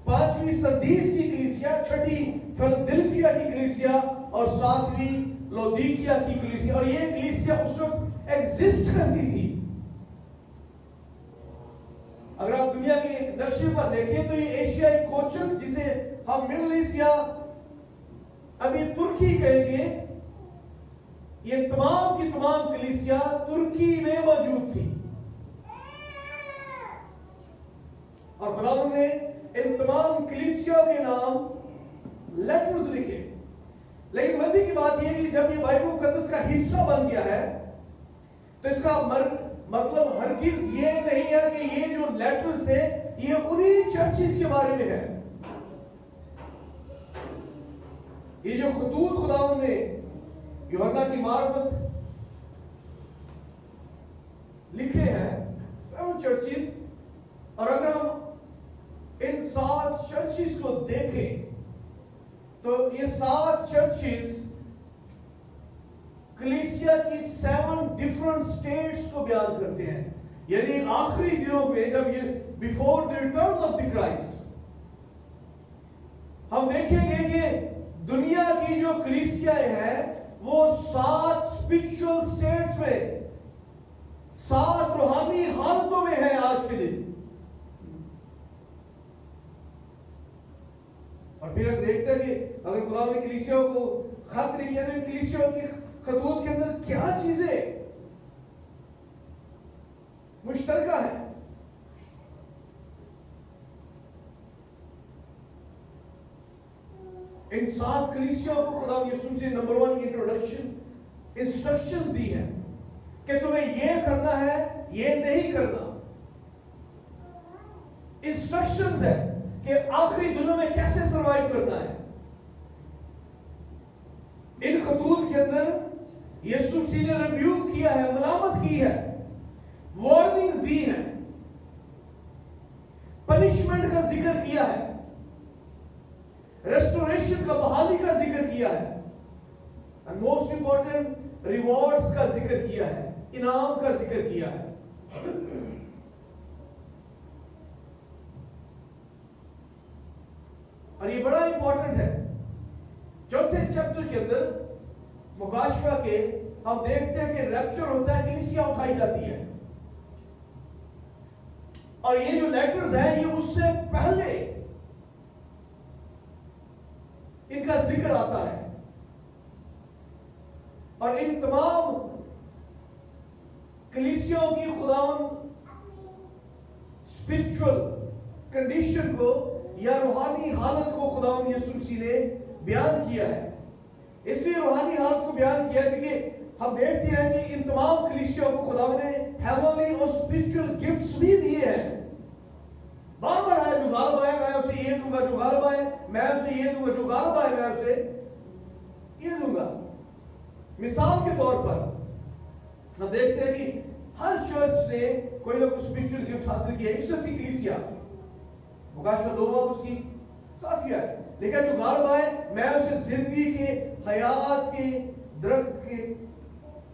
पांचवी सरदीस की कलीसिया, छठी फिलदिल्फिया की कलीसिया और सातवीं लौदीकिया की कलीसिया। और ये कलीसिया उस वक्त एग्जिस्ट करती थी। अगर आप दुनिया के नक्शे पर देखें तो ये एशियाई कोचन, जिसे हम मिडिल ईस्ट या अभी तुर्की कहेंगे, ये तमाम की तमाम कलीसिया तुर्की में मौजूद थी। और खुदावंद ने इन तमाम कलीसियाओं के नाम लेटर्स लिखे। लेकिन मजे की बात यह कि जब ये बाइबल मुकद्दस का हिस्सा बन गया है, तो इसका मतलब हरगिज ये नहीं है कि ये जो लेटर्स थे ये उन्हीं चर्चिस के बारे में है। ये जो खतूत खुदावंद ने यूहन्ना की मार्फत लिखे हैं 7 चर्चिस, और अगर हम इन 7 चर्चिस को देखें तो ये 7 चर्चिस कलीसिया की 7 डिफरेंट स्टेट्स को बयान करते हैं। यानी आखिरी दिनों में, जब ये before the return of the Christ, हम देखेंगे कि दुनिया की जो कलीसियाएं हैं वो 7 स्पिरिचुअल स्टेट्स में, 7 रूहानी हालतों में है आज के दिन। और फिर हम देखते हैं कि अगर खुदा ने कलीसियाओं को खत लिखे तो कलीसियाओं की खतूत के अंदर क्या चीजें इन 7 कलीसियाओं को खुदा यीशु से नंबर 1 इंट्रोडक्शन इंस्ट्रक्शंस दी है कि तुम्हें ये करना है, ये नहीं करना। इंस्ट्रक्शंस है कि आखिरी दिनों में कैसे सरवाइव करना है। इन खतूत के अंदर यीशु मसीह ने रिव्यूक किया है, मलामत की है, वार्निंग्स दी है, पनिशमेंट का जिक्र किया है, रेस्टोरेशन का, बहाली का जिक्र किया है, एंड मोस्ट इंपॉर्टेंट रिवॉर्ड्स का जिक्र किया है, इनाम का जिक्र किया है। और ये बड़ा इंपॉर्टेंट है। चौथे चैप्टर के अंदर मुकाशफा के हम देखते हैं कि रैप्चर होता है, कलीसिया उठाई जाती है, और ये जो लेटर्स हैं ये उससे पहले इनका जिक्र आता है। और इन तमाम कलीसियाओं की खुदावंद स्पिरिचुअल कंडीशन को या रूहानी हालत को खुदावंद यीशु मसीह ने बयान किया है। इसलिए रूहानी हालत को बयान किया क्योंकि हम देखते हैं कि इन तमाम कलीसियाओं को खुदावंद ने हेवनली और स्पिरिचुअल गिफ्ट्स भी दिए हैं। बार बार आया, जो गालिब है मैं उसे ये दूंगा, जो गालिब है मैं उसे ये दूंगा, जो गालिब है मैं उसे ये दूंगा। मिसाल के तौर पर हम देखते हैं कि हर चर्च ने कोई ना कोई स्पिरिचुअल गिफ्ट हासिल किया। इफिससी कलीसिया मुकाशफा 2 उसकी साथ किया है, लेकिन जो गालिब है मैं उसे जिंदगी के, हयात के दरख्त के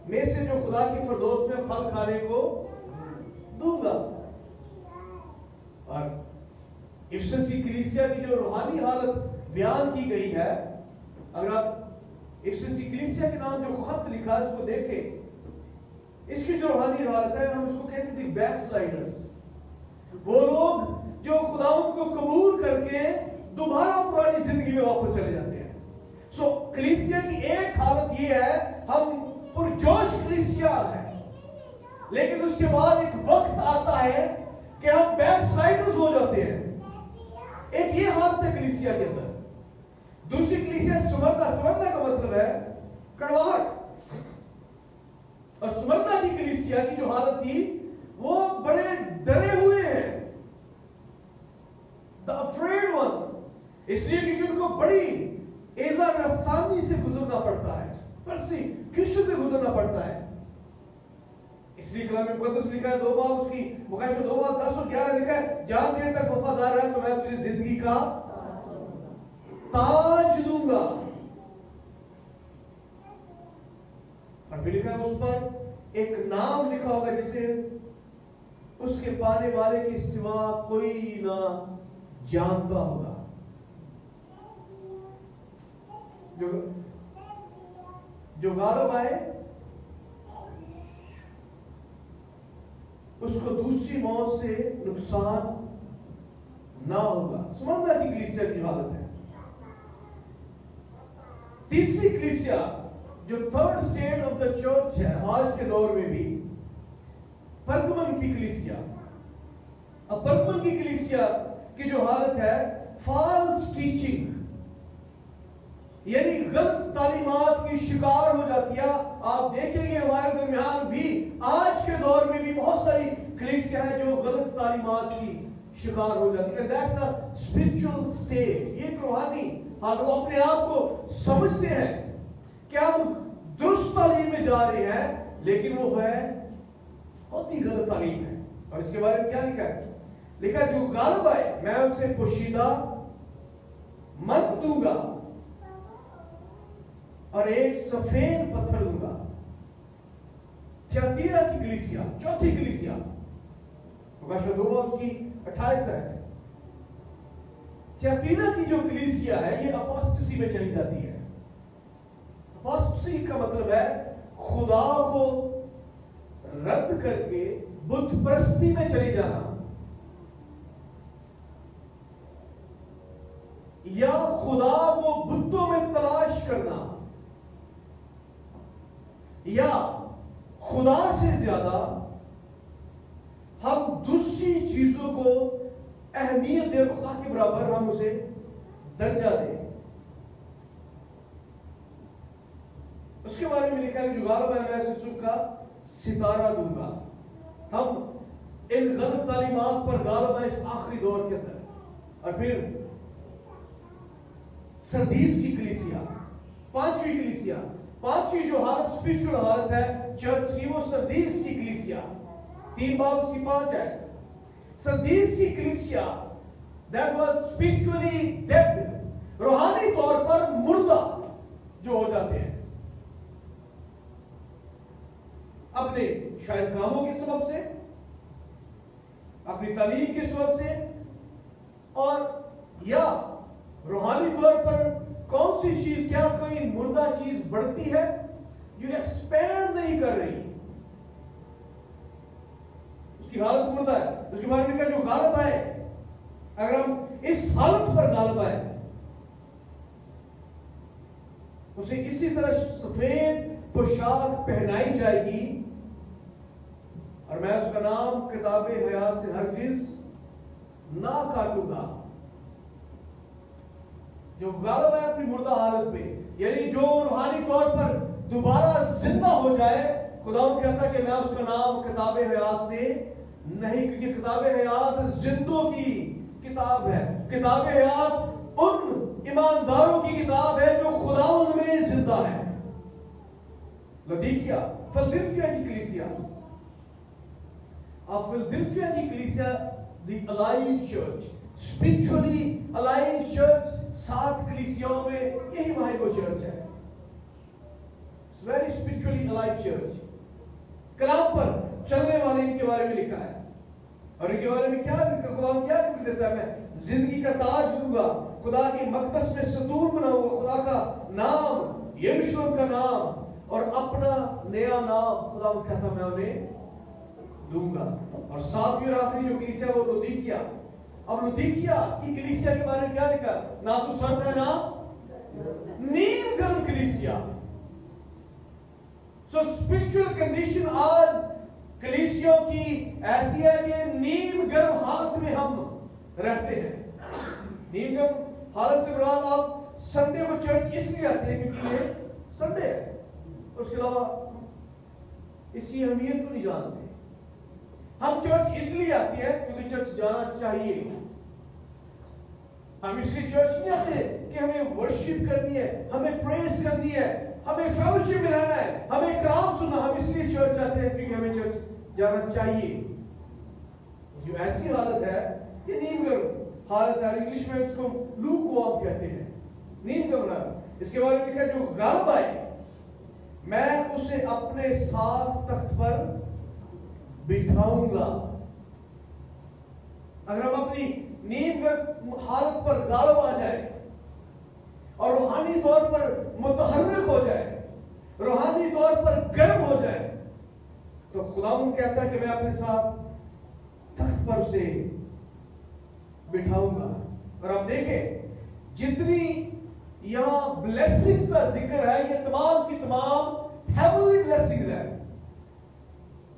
में से जो खुदा की फरदौस में फल खाने को दूंगा। और इफिससी कलीसिया की जो रूहानी हालत बयान की गई है, अगर आप इफिससी कलीसिया के नाम जो खत लिखा है उसको देखें, इसकी जो रूहानी हालत है हम इसको कहते थे बैकस्लाइडर्स। वो लोग जो खुदावंद को कबूल करके दोबारा पुरानी जिंदगी में वापस चले जाते हैं। सो कलीसिया की एक हालत ये है, हम पुरजोश कलीसिया है, लेकिन उसके बाद एक वक्त आता है कि हम बैकस्लाइडर्स हो जाते हैं। एक ये हालत है कलीसिया के अंदर। दूसरी कलीसिया स्मरना का मतलब है कड़वाहट। और स्मरना की कलीसिया की जो हालत थी वो बड़े डरे हुए हैं, द अफ्रेड वन, इसलिए क्योंकि उनको बड़ी एज़र आसानी से गुजरना पड़ता है, परसिक्यूशन से गुजरना पड़ता है। इसलिए कलाम मुकद्दस लिखा है 2 बाब उसकी मुकाशफा 2 बाब 10 और 11 लिखा है, जहां देर तक वफादार है तो मैं तुझे जिंदगी का ताज दूंगा। और फिर लिखा है उस पर एक नाम लिखा होगा जिसे उसके पाने वाले के सिवा कोई ना जानता होगा। जो गालिब आए उसको दूसरी मौत से नुकसान ना होगा। स्मरना की कलीसिया की हालत है। तीसरी कलीसिया जो third state of the church है आज के दौर में भी, परगमन की कलीसिया। अब परगमन की कलीसिया की जो हालत है, फॉल्स टीचिंग यानी गलत तालीमात की शिकार हो जाती है। आप देखेंगे हमारे दरमियान भी आज के दौर में भी बहुत सारी कलीसिया है जो गलत तालीमात की शिकार हो जाती है। That's a spiritual state. ये रूहानी हालत, वो अपने आप को समझते हैं कि हम दुरुस्त तालीम में जा रहे हैं, लेकिन वो है बहुत ही गलत तालीम है। और इसके बारे में क्या लिखा है? लिखा जो गालिब आए मैं उसे पोशीदा मत दूंगा और एक सफेद पत्थर दूंगा। थियातीरा की कलीसिया, चौथी कलीसिया, मुकाशफा 2 उसकी 28 है। थियातीरा की जो कलीसिया है ये अपोस्टेसी में चली जाती है। अपोस्टेसी का मतलब है खुदा को रद्द करके बुत परस्ती में चले जाना, या खुदा को बुतों में तलाश करना, या खुदा से ज्यादा हम दूसरी चीजों को अहमियत दे, खुदा के बराबर हम उसे दर्जा दें। उसके बारे में लिखा है कि जो गालिब है मैं उसे सुख का सितारा दूंगा। हम इन गलत तालीमात पर गालिब है इस आखिरी दौर के अंदर। और फिर सरदीस की कलीसिया, पांचवी कलीसिया, पांचवी जो हालत स्पिरिचुअल हालत है चर्च की, वो सरदीस की कलीसिया, 3 बाब उसकी 5 है। सरदीस की कलीसिया दैट वाज स्पिरिचुअली डेड, रूहानी तौर पर मुर्दा जो हो जाते हैं अपने शायद कामों के सबब से, अपनी तालीम के सबब से, और या रूहानी तौर पर कौन सी चीज, क्या कोई मुर्दा चीज बढ़ती है जो एक्सपैंड नहीं कर रही, उसकी हालत मुर्दा है। उसके बारे में क्या जो गालिब है, अगर हम इस हालत पर गालिब है उसे इसी तरह सफेद पोशाक पहनाई जाएगी और मैं उसका नाम किताबे हयात से हरगिज ना काटूंगा। जो गालिब है अपनी मुर्दा हालत में, यानी जो रूहानी तौर पर दोबारा जिंदा हो जाए, खुदावंद कहता है कि मैं उसका नाम किताबे हयात से नहीं, क्योंकि किताबे हयात जिंदों की किताब है। किताबे हयात उन ईमानदारों की किताब है जो खुदावंद में जिंदा है। लदीकिया, फिलदिल्फिया की कलीसिया, अब फिलदिल्फिया की कलीसिया the alive church, spiritually alive church, 7 कलीसियाओं में यही वहां वो चर्च है, वेरी स्पिरिचुअली अलाइव चर्च। कलाम पर चलने वाले इनके बारे में लिखा है, और इनके बारे में क्या खुदा क्या देता है, मैं जिंदगी का ताज दूंगा, खुदा की मकदस में सतूर बनाऊंगा, खुदा का नाम, यरूशलेम का नाम और अपना नया नाम खुदा कहता मैं उन्हें दूंगा। और 7वीं और आखिरी जो कलीसिया वो लुदीकिया। अब लुदीकिया की कलीसिया के बारे में क्या लिखा, ना तो सर्द है ना नीम गर्म कलीसिया। सो स्पिरिचुअल कंडीशन आज कलीसियों की ऐसी है कि नीम गर्म हालत में हम रहते हैं। नीम गर्म हालत से मुराद आप संडे को चर्च इसलिए आते हैं क्योंकि ये संडे है, उसके अलावा इसकी अहमियत को नहीं जानते। हम चर्च इसलिए आते हैं क्योंकि चर्च जाना चाहिए। हम इसलिए चर्च नहीं आते कि हमें वर्शिप करनी है, हमें प्रेज करनी है, हमें फेलोशिप में रहना है, हमें कलाम सुनना। हम इसलिए चर्च आते हैं क्योंकि हमें चर्च जाना चाहिए। जो ऐसी हालत है ये नीम गर्म हालत है, इंग्लिश में इसको लूकवार्म कहते हैं, नीम गर्म हालत। इसके बारे में लिखा है जो गालिब आए मैं उसे अपने साथ तख्त पर बिठाऊंगा। अगर हम अपनी नीम हालत पर गालिब आ जाए और रूहानी तौर पर मुतहर्रिक हो जाए, रूहानी तौर पर गर्म हो जाए, तो खुदावंद कहता है कि मैं अपने साथ तख्त पर उसे बिठाऊंगा। और अब देखें जितनी यहां ब्लेसिंग्स का जिक्र है, ये तमाम की तमाम हेवनली ब्लेसिंग्स है।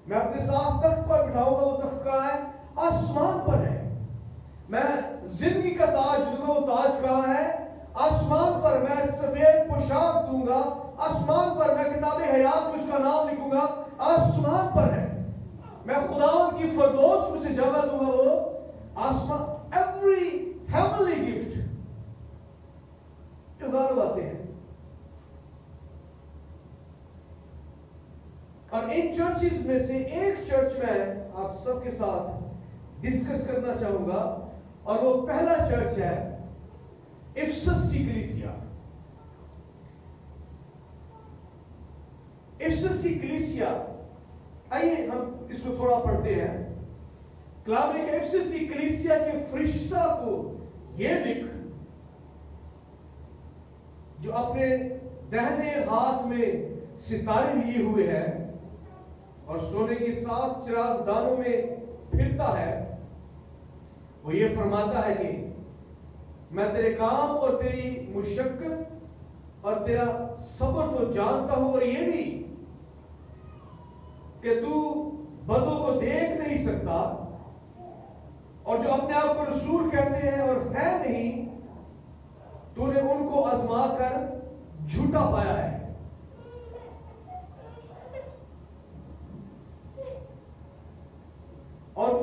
मैं अपने साथ तख्त पर बिठाऊंगा, वो तख्त कहां है? आसमान पर है। मैं जिंदगी का ताज दूंगा, वो ताज कहां है? आसमान पर। मैं सफेद पोशाक दूंगा, आसमान पर। मैं किताबे हयात में उसका नाम लिखूंगा, आसमान पर है। मैं खुदावंद की फरदौस में से जगह दूंगा, वो आसमान। एवरी हेवनली गिफ्ट जो गालिब आते हैं। और इन चर्चेस में से एक चर्च में आप सबके साथ डिस्कस करना चाहूंगा, और वो पहला चर्च है इफिसस की कलीसिया। इफिसस की कलीसिया, आइए हम इसको थोड़ा पढ़ते हैं। कलाम में इफिसस की कलीसिया के फरिश्ता को ये लिख, जो अपने दाहिने हाथ में सितारे लिए हुए है और सोने के 7 चिराग दानों में फिरता है, वो ये फरमाता है कि मैं तेरे काम और तेरी मुशक्कत और तेरा सब्र तो जानता हूं, और ये भी कि तू बदों को देख नहीं सकता, और जो अपने आप को रसूल कहते हैं और है नहीं, तूने उनको आजमा कर झूठा पाया है।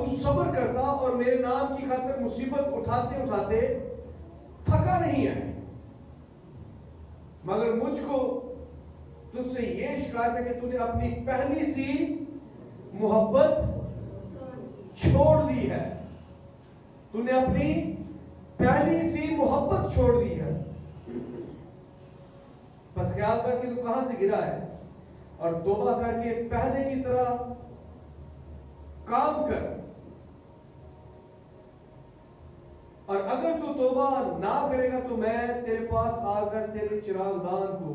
तू सब्र करता और मेरे नाम की खातिर मुसीबत उठाते उठाते थका नहीं है, मगर मुझको तुझसे ये शिकायत है कि तूने अपनी पहली सी मोहब्बत छोड़ दी है। तूने अपनी पहली सी मोहब्बत छोड़ दी है। बस ख्याल कर कि तू कहां से गिरा है और तौबा करके पहले की तरह काम कर। और अगर तू तौबा ना करेगा तो मैं तेरे पास आकर तेरे चिरागदान को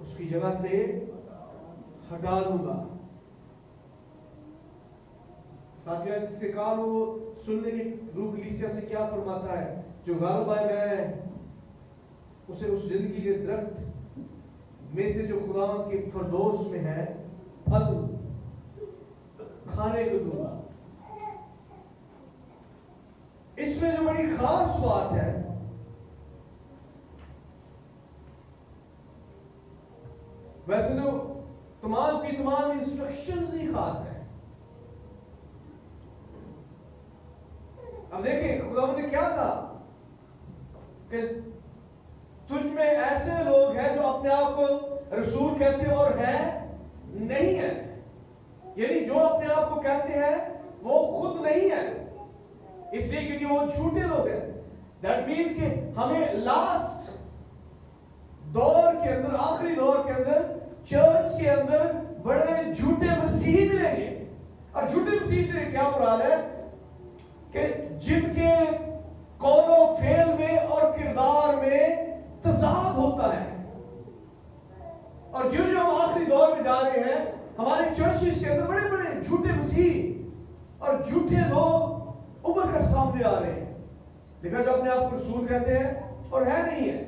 उसकी जगह से हटा दूंगा। साथियों, इससे काम वो सुनने की रूह कलीसिया से क्या फरमाता है, जो गालिब है मैं उसे उस जिंदगी के दरख्त में से जो खुदा के फरदौस में है फल खाने को दूंगा। इसमें जो बड़ी खास बात है, वैसे तो तमाम की तमाम इंस्ट्रक्शंस ही खास है। अब देखिए खुदा ने क्या कहा कि तुझ में ऐसे लोग हैं जो अपने आप को रसूल कहते हैं और है नहीं है, यानी जो अपने आप को कहते हैं वो खुद नहीं है, इसलिए क्योंकि वो झूठे लोग हैं। दैट मीन्स कि हमें लास्ट दौर के अंदर, आखिरी दौर के अंदर चर्च के अंदर बड़े झूठे मसीही मिलेंगे। और झूठे मसीह से क्या मुराद है कि जिनके कौलो फेल में और किरदार में तजाद होता है। और जो जो हम आखिरी दौर में जा रहे हैं, हमारे चर्चेस के अंदर बड़े बड़े झूठे मसीह और झूठे लोग उभर कर सामने आ रहे हैं। देखा, जो अपने आप को रसूल कहते हैं और है नहीं है,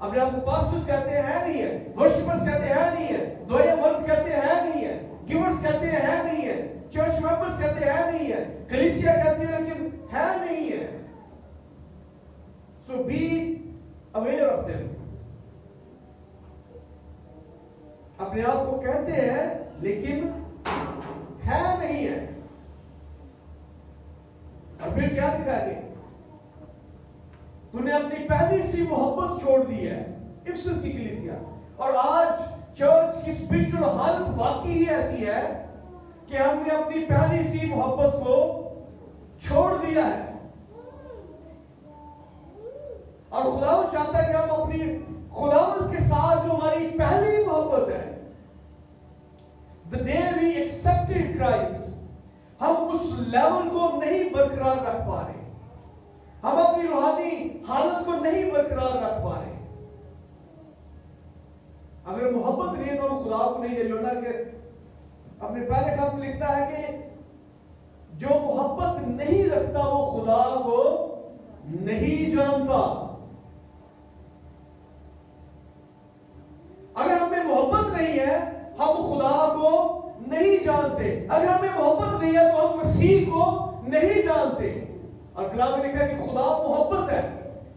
अपने आप को पास्टर्स कहते हैं नहीं है, वर्शिपर्स कहते हैं नहीं है, दोया मर्द कहते हैं नहीं है, गिवर्स कहते हैं नहीं है, चर्च मेंबर्स कहते हैं नहीं है, कलीसिया कहते हैं लेकिन है नहीं है। सो बी अवेयर ऑफ देम। अपने आप को कहते हैं लेकिन है नहीं है। और फिर क्या लिखा है, तूने अपनी पहली सी मोहब्बत छोड़ दी है, इफ्सस की कलीसिया। और आज चर्च की स्पिरिचुअल हालत वाकई ही ऐसी है कि हमने अपनी पहली सी मोहब्बत को छोड़ दिया है। और खुदा चाहता है कि हम अपनी खुदा के साथ जो हमारी पहली मोहब्बत है, the day we accepted Christ, हम उस लेवल को नहीं बरकरार रख पा रहे, हम अपनी रूहानी हालत को नहीं बरकरार रख पा रहे। अगर मोहब्बत नहीं है तो हम खुदा को नहीं, योना के अपने पहले खत में लिखता है कि जो मोहब्बत नहीं रखता वो खुदा को नहीं जानता। अगर हमें मोहब्बत नहीं है हम खुदा को नहीं जानते। अगर हमें मोहब्बत नहीं है तो हम मसीह को नहीं जानते। और कलाम में लिखा है कि खुदा मोहब्बत है।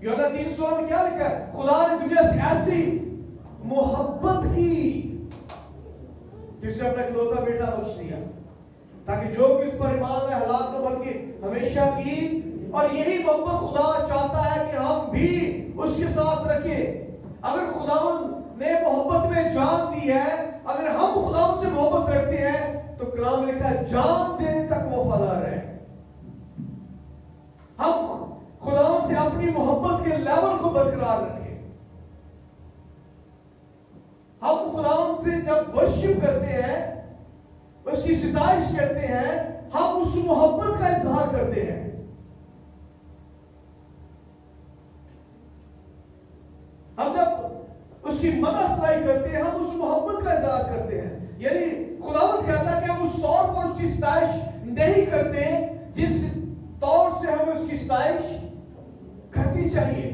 यूहन्ना 3:16 में क्या लिखा है, खुदा ने दुनिया से ऐसी मोहब्बत की कि उसने अपना इकलौता बेटा बख्श दिया, ताकि जो भी उस पर ईमान लाए हलाक न बल्कि हमेशा की। और यही मोहब्बत खुदा चाहता है कि हम भी उसके साथ रखें। अगर खुदा ने मोहब्बत में जान दी है, अगर हम खुदा से मोहब्बत रखते हैं तो कलाम में लिखा है जान देने तक वफादार है। हम खुदा से अपनी मोहब्बत के लेवल को बरकरार रखें। हम खुदा से जब वर्शिप करते हैं, उसकी सिताइश करते हैं, हम उस मोहब्बत का इजहार करते हैं। हम जब उसकी मदद सराई करते हैं, हम उस मोहब्बत का इजहार करते हैं। यानी खुदावंद कहता है कि हम उस तौर पर उसकी सिताइश नहीं करते जिस तौर से हमें उसकी सिताइश करनी चाहिए।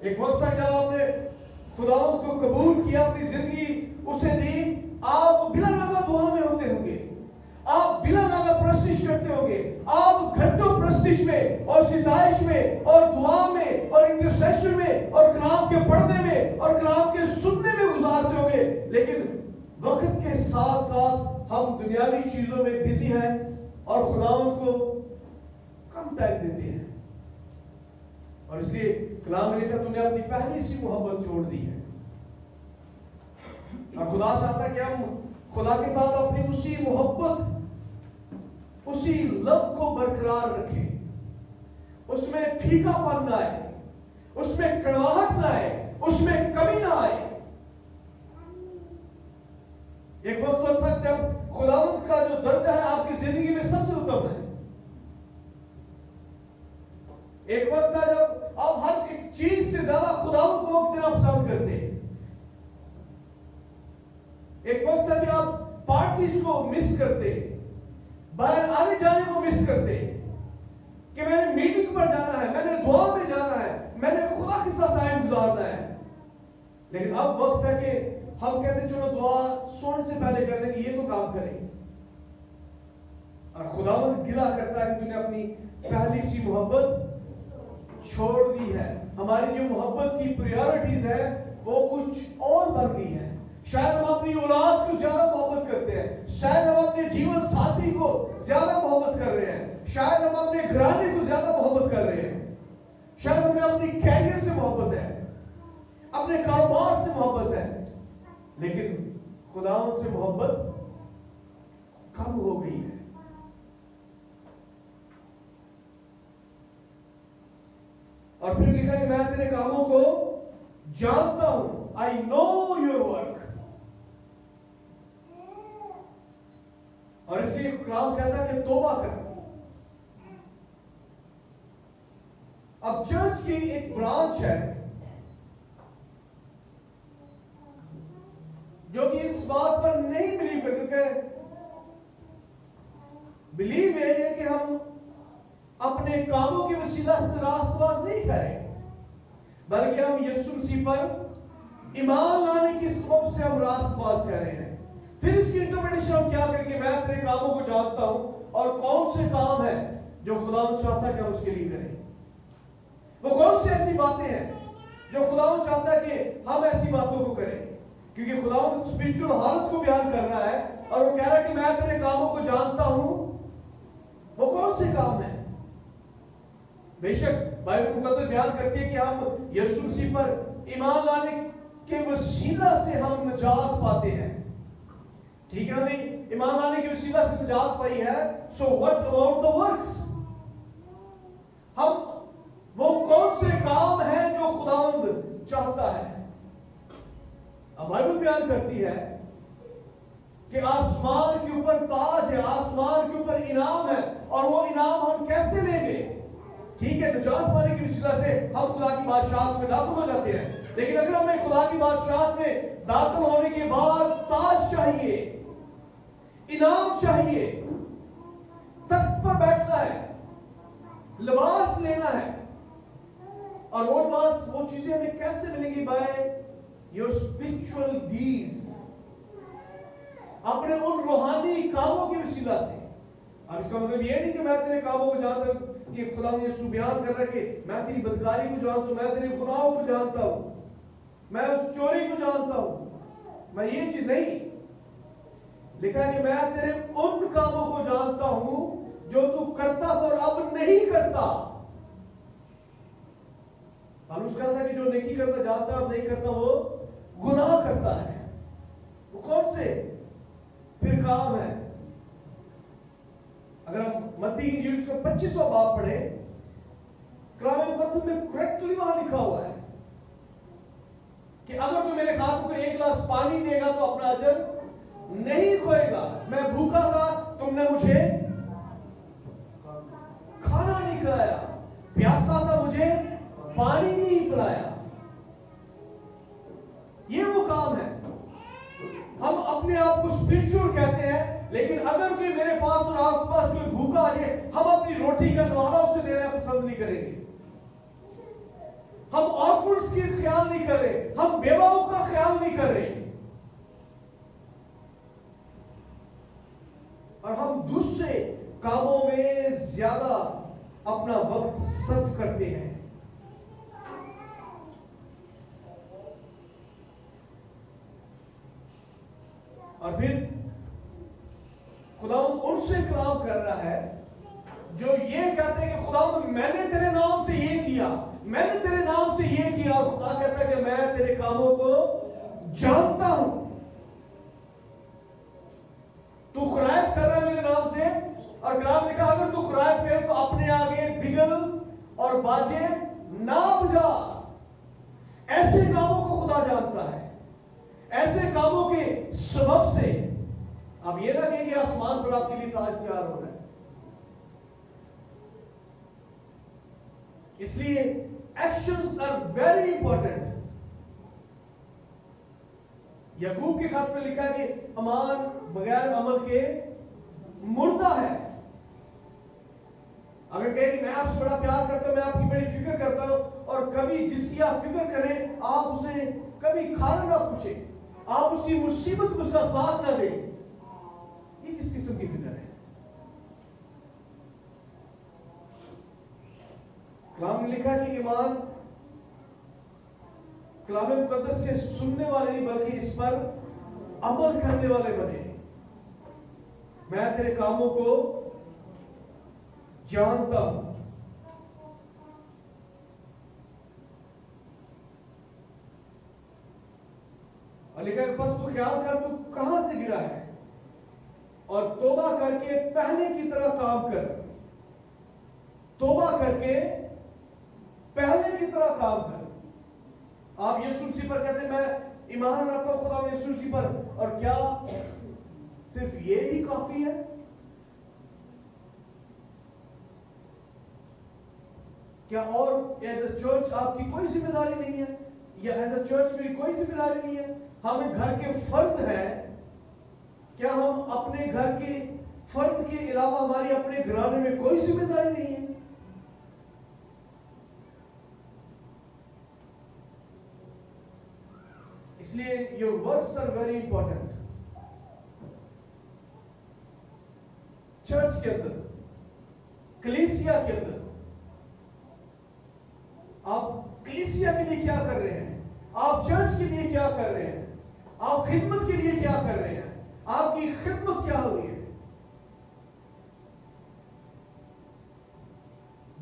एक वक्त था जब आपने खुदावंद को कबूल किया, अपनी जिंदगी उसे दी, आप बिला नागा दुआ में होते होंगे, आप बिला नागा प्रस्तिश करते होंगे, आप घंटों प्रस्तिश में और सिताइश में और दुआ में और इंटरसेशन में और कलाम के पढ़ने में और कलाम के सुनने में गुजारते होंगे। लेकिन वक्त के साथ साथ हम दुनियावी चीजों में बिजी हैं और खुदावंद को कम टाइम देते हैं, और इसलिए कलाम में लिखा तुमने अपनी पहली सी मोहब्बत छोड़ दी है। और खुदा चाहता है कि हम खुदा के साथ अपनी उसी मोहब्बत, उसी लव को बरकरार रखें, उसमें फीकापन ना आए, उसमें कड़वाहट ना आए, उसमें कमी ना आए। एक वक्त तो था जब खुदावंद का जो दर्जा है आपकी जिंदगी में सबसे उत्तम है। एक वक्त था जब आप हर एक चीज से ज्यादा खुदावंद को वक्त देना पसंद करते हैं। एक वक्त था कि आप पार्टीज को मिस करते, बाहर आने जाने को मिस करते, कि मैंने मीटिंग पर जाना है, मैंने दुआ में जाना है, मैंने खुदा के साथ टाइम गुजारना है। लेकिन अब वक्त है कि हम कहते चलो दुआ सोने से पहले कर देंगे, ये तो काम करें। और खुदावंद गिला करता है कि तूने अपनी पहली सी मोहब्बत छोड़ दी है। हमारी जो मोहब्बत की प्रायोरिटीज है वो कुछ और बन गई है। शायद हम अपनी औलाद को ज्यादा मोहब्बत करते हैं, शायद हम अपने जीवन साथी को ज्यादा मोहब्बत कर रहे हैं, शायद हम अपने घराने को ज्यादा मोहब्बत कर रहे हैं, शायद हमें अपनी कैरियर से मोहब्बत है, अपने कारोबार से मोहब्बत है, लेकिन खुदावंद से मोहब्बत कम हो गई है। और फिर लिखा कि मैं तेरे कामों को जानता हूं, आई नो योर वर्क। और इसलिए कलाम कहता है कि तौबा कर। अब चर्च की एक ब्रांच है जो कि इस बात पर नहीं बिलीव करते, बिलीव है कि हम अपने कामों के वसीला से रास्तबाज नहीं करें, बल्कि हम यीशु मसीह पर ईमान लाने के सबब से हम रास्तबाज कह रहे हैं। फिर इसकी इंटरप्रिटेशन हम क्या करेंगे? मैं तेरे कामों को जानता हूं, और कौन से काम है जो खुदावंद चाहता है कि हम उसके लिए करें। वो कौन सी ऐसी बातें हैं जो खुदावंद चाहता है कि हम ऐसी बातों को करें, क्योंकि खुदावंद स्पिरिचुअल हालत को बयान कर रहा है और वो कह रहा है कि मैं तेरे कामों को जानता हूं। वो कौन से काम है? बेशक बाइबल मुकद्दस बयान करती है कि हम यीशु मसीह पर ईमान लाने के वसीला से हम निजात पाते हैं। ठीक है, हमने ईमान लाने के वसीला से निजात पाई है। So what about the works? हम वो कौन से काम है जो खुदावंद चाहता है? अब बाइबल बयान करती है कि आसमान के ऊपर ताज है, आसमान के ऊपर इनाम है, और वो इनाम हम कैसे लेंगे? ठीक है, निजात पाने की वसीला से हम खुदा की बादशाहत में दाखिल हो जाते हैं, लेकिन अगर हमें खुदा की बादशाहत में दाखिल होने के बाद ताज चाहिए, इनाम चाहिए, तख्त पर बैठना है, लिबास लेना है, और वो चीजें हमें कैसे मिलेंगी? बाय योर स्पिरिचुअल डीड्स, अपने उन रूहानी कामों की वसीला से। अब इसका मतलब ये नहीं कि मैं तेरे कामों को जानता हूं, कि खुदा ने यीशु बयान कर रहा है कि मैं तेरी बदकारी को जानता हूं, मैं तेरे गुनाहों को जानता हूं, मैं उस चोरी को जानता हूं, मैं ये चीज नहीं। लिखा है कि मैं तेरे उन कामों को जानता हूं जो तू करता और अब नहीं करता। हम उसका था कि जो नेकी करता जानता अब नहीं करता, वो गुनाह करता है। वो कौन से फिर काम है? अगर हम मत्ती की इंजील का 25वां बाब पढ़े, कलाम मुकद्दस में करेक्टली वहां लिखा हुआ है कि अगर तू मेरे खातों को एक गिलास पानी देगा तो अपना अजर नहीं खोएगा। मैं भूखा था, तुमने मुझे खाना नहीं खिलाया, प्यासा था, मुझे पानी नहीं पिलाया। ये वो काम है। हम अपने आप को स्पिरिचुअल कहते हैं, लेकिन अगर कोई मेरे पास और आपके पास कोई भूखा आ जाए, हम अपनी रोटी का नवाला उसे देना पसंद नहीं करेंगे। हम ऑर्फन्स की ख्याल नहीं कर रहे, हम बेवाओं का ख्याल नहीं कर रहे, और हम दूसरे कामों में ज्यादा अपना वक्त सर्व करते हैं। और फिर खुदा उनसे कलाम कर रहा है जो ये कहते हैं कि खुदा मैंने तेरे नाम से ये किया, मैंने तेरे नाम से ये किया। और खुदा कहता है कि मैं तेरे कामों को जानता हूं। तू खरायत कर रहा है मेरे नाम से, और कलाम लिखा अगर तू खरायत करे तो अपने आगे बिगल और बाजे ना बजा। ऐसे कामों को खुदा जानता है। ऐसे कामों के सबब से अब ये ना कहें कि आसमान पर आपके लिए ताज तैयार हो रहा है। इसलिए एक्शंस आर वेरी इंपॉर्टेंट। याकूब के खत में लिखा है कि ईमान बगैर अमल के मुर्दा है। अगर कहे कि मैं आपसे बड़ा प्यार करता हूं, मैं आपकी बड़ी फिक्र करता हूं, और कभी जिसकी आप फिक्र करें आप उसे कभी खाना ना पूछे, आप उसकी मुसीबत में उसका साथ ना दें, ये किस किस्म की फिक्र है? कलाम ने लिखा कि ईमान कलाम मुकद्दस के सुनने वाले नहीं बल्कि इस पर अमल करने वाले बने। मैं तेरे कामों को जानता हूं। और लिखा है बस तू ख्याल कर तू कहां से गिरा है और तौबा करके पहले की तरह काम कर। तौबा करके पहले की तरह काम कर। आप यीशु मसीह पर कहते हैं मैं ईमान रखता हूं खुदा यीशु मसीह पर, और क्या सिर्फ ये ही काफी है? क्या और एज अ चर्च आपकी कोई जिम्मेदारी नहीं है, या एज अ चर्च मेरी कोई जिम्मेदारी नहीं है? हम एक घर के फर्द हैं। क्या हम अपने घर के फर्द के अलावा हमारी अपने घराने में कोई जिम्मेदारी नहीं है? इसलिए your words are very important. Church के अंदर, कलीसिया के अंदर आप कलीसिया के लिए क्या कर रहे हैं? आप चर्च के लिए क्या कर रहे हैं? आप खिदमत के लिए क्या कर रहे हैं? आपकी खिदमत क्या हो रही है?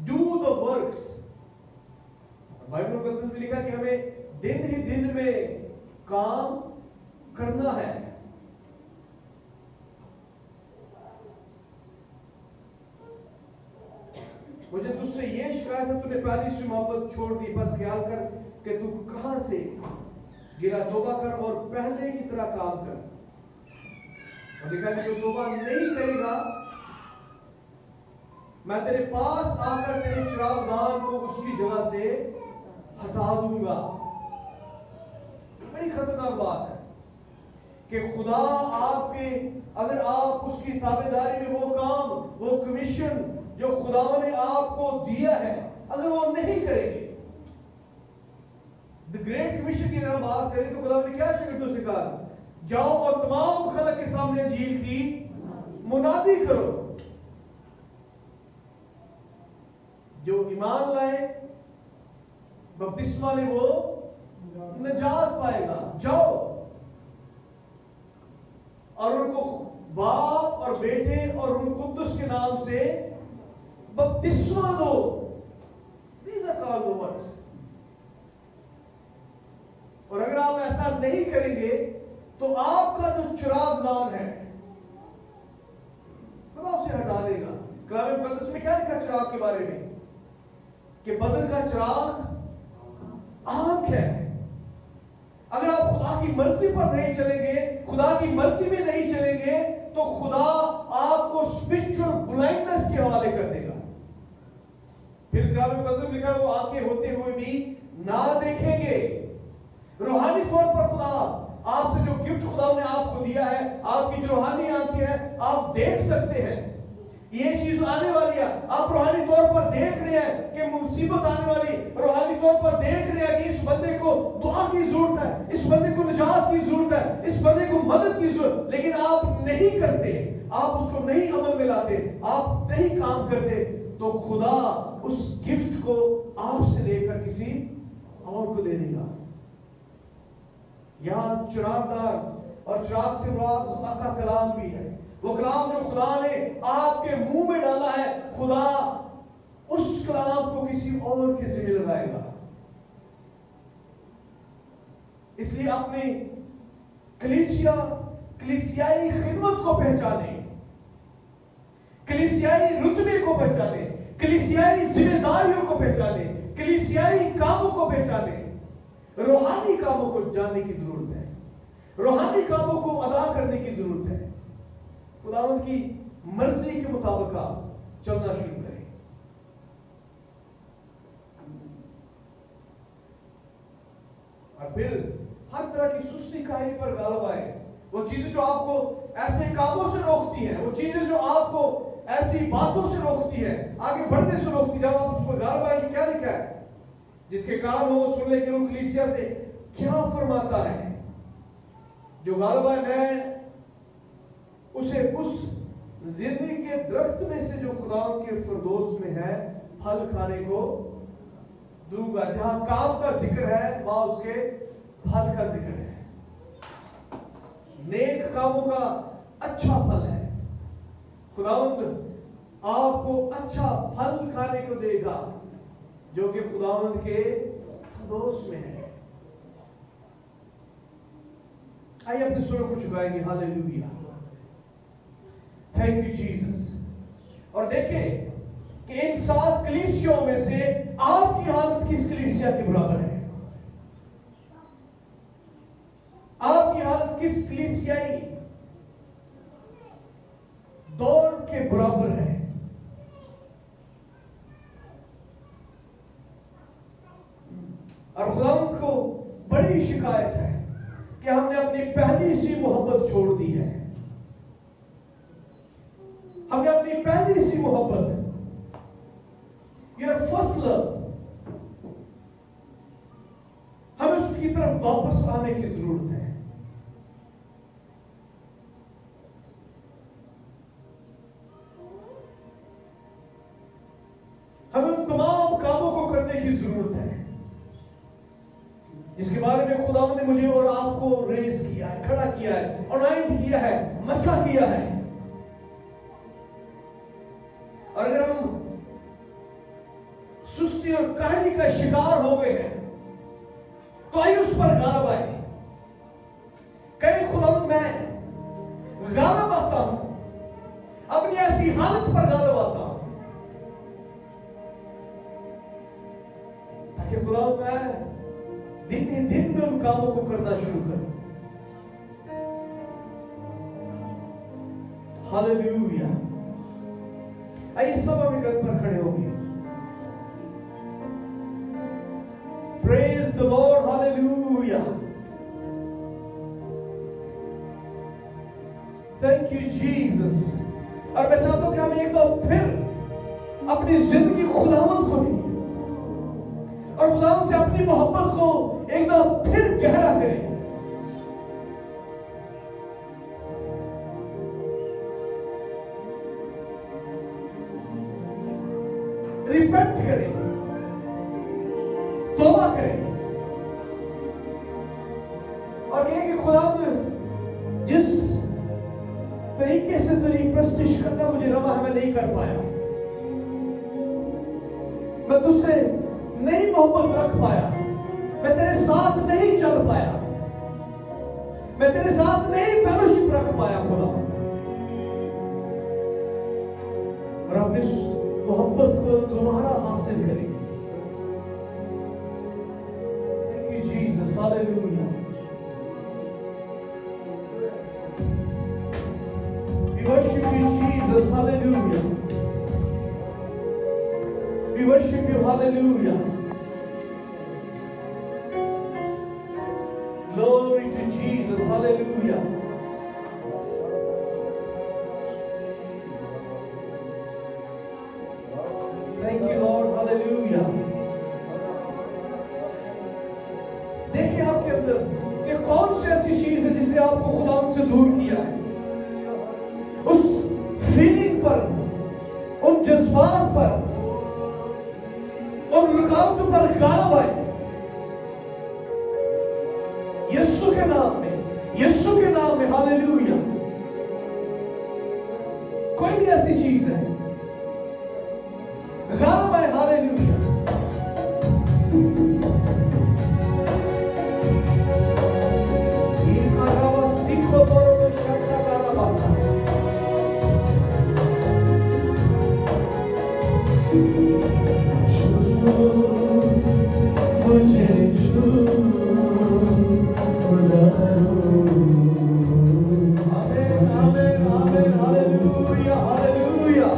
Do the works. बाइबल मुकद्दस में लिखा कि हमें दिन ही दिन में काम करना है। मुझे तुझसे ये शिकायत है, तूने पहली सी मोहब्बत छोड़ दी। बस ख्याल कर कि तू कहां से गिरा। तौबा कर और पहले की तरह काम कर। और लिखा है जो तौबा नहीं करेगा मैं तेरे पास आकर तेरे चिरागदान को उसकी जगह से हटा दूंगा। बड़ी खतरनाक बात है कि खुदा आपके, अगर आप उसकी ताबेदारी में वो काम, वो कमीशन जो खुदा ने आपको दिया है, अगर वो नहीं करेंगे। द ग्रेट कमीशन की अगर हम बात करें तो खुदा ने क्या शागिर्दों से कहा? जाओ और तमाम खलक के सामने इंजील की मुनादी करो। जो ईमान लाए बपतिस्मा में वो नजात पाएगा। जाओ और उनको बाप और बेटे और रूह कुद्दुस के नाम से बपतिस्मा दो। These are called the works। और अगर आप ऐसा नहीं करेंगे तो आपका जो चिरागदान है खुदा उसे हटा देगा। कलाम मुकद्दस में क्या लिखा चिराग के बारे में? कि बदन का चिराग आंख है। अगर आप खुदा की मर्जी पर नहीं चलेंगे, खुदा की मर्जी में नहीं चलेंगे, तो खुदा आपको स्पिरिचुअल ब्लाइंडनेस के हवाले कर देगा। फिर कलाम मुकद्दस में लिखा वो आंखें होते हुए भी ना देखेंगे। रूहानी तौर पर खुदा आपसे जो गिफ्ट खुदा ने आपको दिया है, आपकी जो रूहानी आंखें हैं, आप देख सकते हैं ये चीज आने वाली है। आप रूहानी तौर पर देख रहे हैं कि मुसीबत आने वाली, रूहानी तौर पर देख रहे हैं कि इस बंदे को दुआ की जरूरत है, इस बंदे को निजात की जरूरत है, इस बंदे को मदद की जरूरत, लेकिन आप नहीं करते, आप उसको नहीं अमल में लाते, आप नहीं काम करते, तो खुदा उस गिफ्ट को आपसे लेकर किसी और को दे देगा। यहां चिरागदान और शराब से मुराद खुदा का कलाम भी है। वो कलाम जो खुदा ने आपके मुंह में डाला है, खुदा उस कलाम को किसी और के ज़िम्मे लगाएगा। इसलिए अपनी कलीसियाई खिदमत को पहचाने, कलीसियाई रुतबे को पहचाने, कलीसियाई जिम्मेदारियों को पहचाने, कलीसियाई कामों को पहचाने, रूहानी कामों को जानने की जरूरत है, रूहानी कामों को अदा करने की जरूरत है। खुदावंद की मर्जी के मुताबिक आप चलना शुरू करें। और फिर हर तरह की सुस्ती कायरी पर गालिब आए। वो चीजें जो आपको ऐसे कामों से रोकती हैं, वो चीजें जो आपको ऐसी बातों से रोकती है, आगे बढ़ने से रोकती, जब आप उस पर गालिब आएंगे, क्या लिखा है? जिसके कान हो सुनने के रूह कलीसिया से क्या फरमाता है। जो गालिब आए, मैं उसे उस जिंदगी के दरख्त में से जो खुदा के फिरदौस में है फल खाने को दूंगा। जहां काम का जिक्र है वहां उसके फल का जिक्र है। नेक कामों का अच्छा फल है। खुदावंद आपको अच्छा फल खाने को देगा जो कि खुदावंद के फिरदौस में है। आइए अपने सुर को झुकाएंगे। Hallelujah, thank you Jesus. और देखें कि इन 7 कलीसियों में से आपकी हालत किस कलीसिया के बराबर है? आपकी हालत किस कलीसियाई दौर के बराबर है? और खुदा को बड़ी शिकायत है कि हमने अपनी पहली सी मोहब्बत छोड़ दी है। हमने अपनी पहली सी मोहब्बत, योर फर्स्ट लव, हमें उसकी तरफ वापस आने की जरूरत है। हमें उन तमाम कामों को करने की जरूरत है जिसके बारे में खुदा ने मुझे और आपको रेज किया है, खड़ा किया है, अनाइंट किया है, मसा किया है। और अगर हम सुस्ती और काहली का शिकार हो गए हैं तो आइए उस पर गालिब आए। कहीं खुदा मैं गालिब आता हूं, अपनी ऐसी हालत पर गालिब आता हूं ताकि खुदा मैं दिन ही दिन में उन कामों को करना शुरू करूं। हालेलुया। आइए सब अपने कदम पर खड़े होंगे। Praise the Lord, hallelujah. Thank you Jesus. और मैं चाहता हूं कि हम एक बार फिर अपनी जिंदगी खुदावंद को दें और खुदावंद से अपनी मोहब्बत को एक बार फिर गहरा करें। रिपेंट करें, तौबा करें और कहें कि खुदावंद जिस तरीके से तेरी प्रस्तिश करना मुझे रवा है मैं नहीं कर पाया, मैं तुझसे नहीं मोहब्बत रख पाया, मैं तेरे साथ नहीं चल पाया, मैं तेरे साथ नहीं फेलोशिप रख पाया खुदा। और अपनी मोहब्बत को दोबारा हासिल करें। Thank you Jesus, hallelujah. We worship you Jesus, hallelujah. We worship you, hallelujah. Glory to Jesus, hallelujah. Thank you Lord, hallelujah. देखिए आपके अंदर कि कौन सी ऐसी चीज है जिसे आपको खुदा से दूर किया है। उस फीलिंग पर, उन जज्बात पर, उन रुकावटों पर गालिब आए। यीशु के नाम में, यीशु के नाम में ऐसी चीज है, गालब है। हालेलुया। सीखो बोलो तो शब्द गाला बासा। मुझे छू amen amen amen. Hallelujah hallelujah.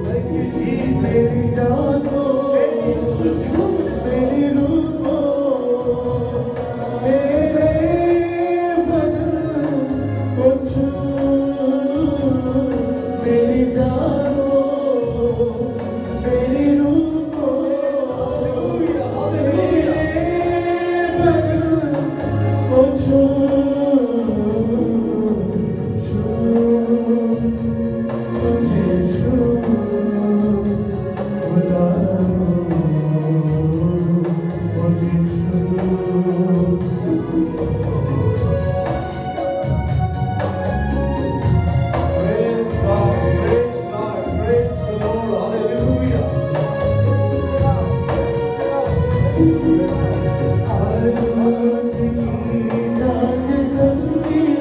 Thank you, Jesus. Hallelujah, hallelujah. Praise God, praise the Lord. Hallelujah. In Jesus' name.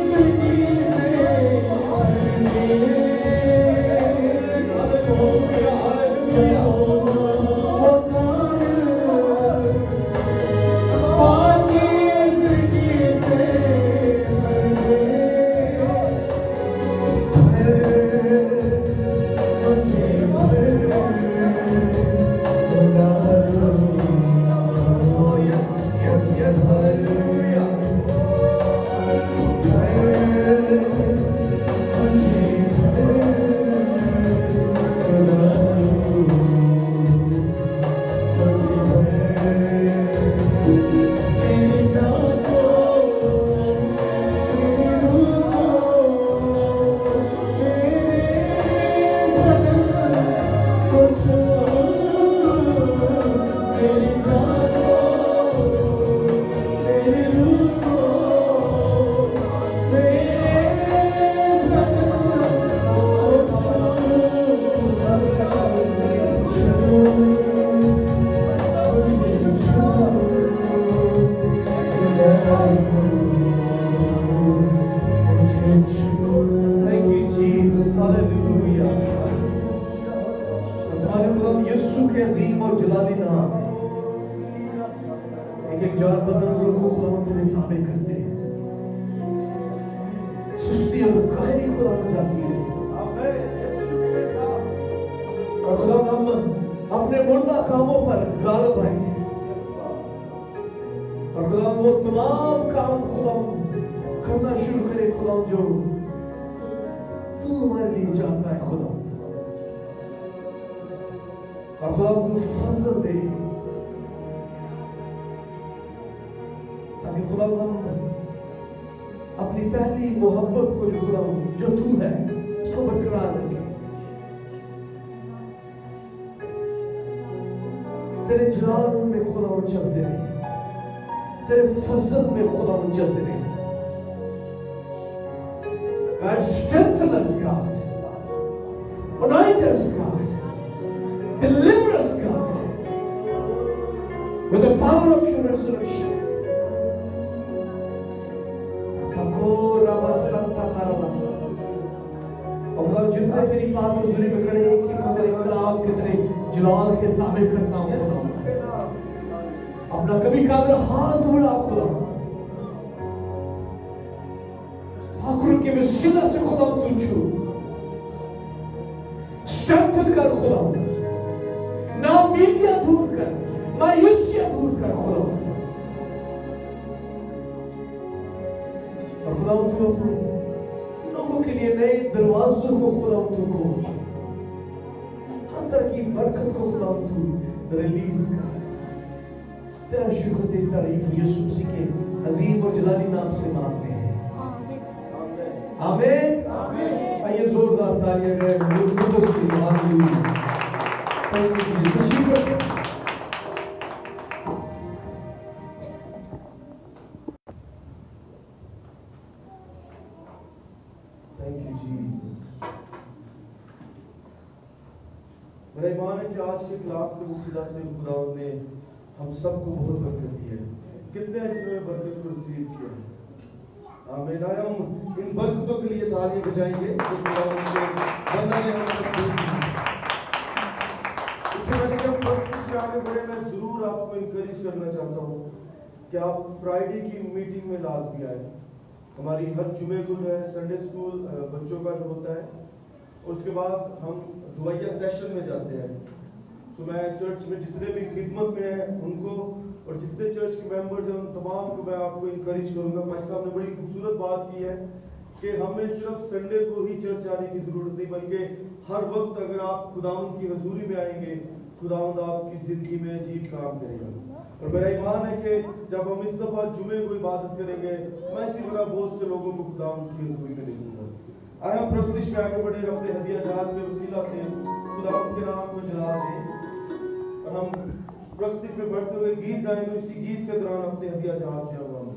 यीशु के नाम में, यीशु के नाम में। Hallelujah, hallelujah. Oh, yes, yes, yes, hallelujah. Thank you, Jesus. Hallelujah. हमारे खुदा यीशु के अजीम और जलाली नाम एक जान बदन रूह को खुदा तेरे ताबे करते हैं। सुस्ती और कायरी खुदा हो जाती है। और खुदा हम अपने मुर्दा कामों पर गालिब आएंगे। और खुदा वो तमाम काम खुदा करना शुरू करे खुदा जो तू हमारे लिए चाहता है खुदा। और खुदा तू फजल दे ताकि खुदा हम अपनी पहली मोहब्बत को जो खुदा जो तू है उसको बरकरार रखे। तेरे जलाल में खुदा चलते रहे, तेरे फजल में खुदा चलते रहे। God, strengthen us, God. Anoint us, God. Deliver us, God. With the power of your resurrection. और जितने तेरी बात हुजूरी में खड़े हैं कि मैं तेरे कलाम के तेरे जलाल के ताबे करता हूँ खुदा। अपना कभी कादर हाथ बढ़ा खुदा। आखिर के वसीला से खुदा तू छू। स्ट्रेंथन कर खुदा। ना मीडिया दूर कर, मायूसिया दूर कर खुदा। खुदावंद तू अपने लोगों के लिए नए दरवाजों को खुदावंद तू खोल, अंदर की बरकत को खुदावंद तू रिलीज कर। तेरा शुक्र तेरी तारीफ यीशु मसीह के अजीम और जलाली नाम से मांगते हैं, आमीन। आइए जोरदार तालियां दें कुदस की हालेलुया। Thank you Jesus. तशरीफ रखें। Thank you Jesus. मेरा ईमान है कि आज के कलाम के वसीला से खुदावंद ने हम सबको बहुत बरकत दी है। कितने हैं जिन्होंने बरकत को रिसीव किया? आमीन। आया हम इन बरकतों के लिए तालियां बजाएंगे जो खुदावंद के बंदा ने हमें दी। इससे पहले कि हम बस से आगे बढ़े, मैं जरूर आपको इनकरेज करना चाहता हूँ कि आप फ्राइडे की मीटिंग में लाजमी आए। हमारी हर जुमे को जो है संडे स्कूल बच्चों का जो होता है, उसके बाद हम दुआया सेशन में जाते हैं। तो मैं चर्च में जितने भी खिदमत में हैं उनको और जितने चर्च के मेंबर्स हैं उन तमाम को मैं आपको इनकरेज करूंगा। भाई साहब ने बड़ी खूबसूरत बात की है कि हमें सिर्फ संडे को ही चर्च आने की जरूरत नहीं, बल्कि हर वक्त अगर आप खुदावंद की हजूरी में आएंगे, खुदावंद आपकी जिंदगी में अजीब काम करेगा। और मेरा ईमान है कि जब हम इस दफा जुमे को इबादत करेंगे, मैं इसी तरह बहुत से लोगों को खुदावंद की हजूरी में देखूंगा। आए हम प्रस्तुति में आगे बढ़े, अपने हदिया जात के वसीला से खुदावंद के नाम को जला दें और हम प्रस्तुति में बढ़ते हुए गीत गाएंगे। इसी गीत के दौरान अपने हदिया जात जो है वो हम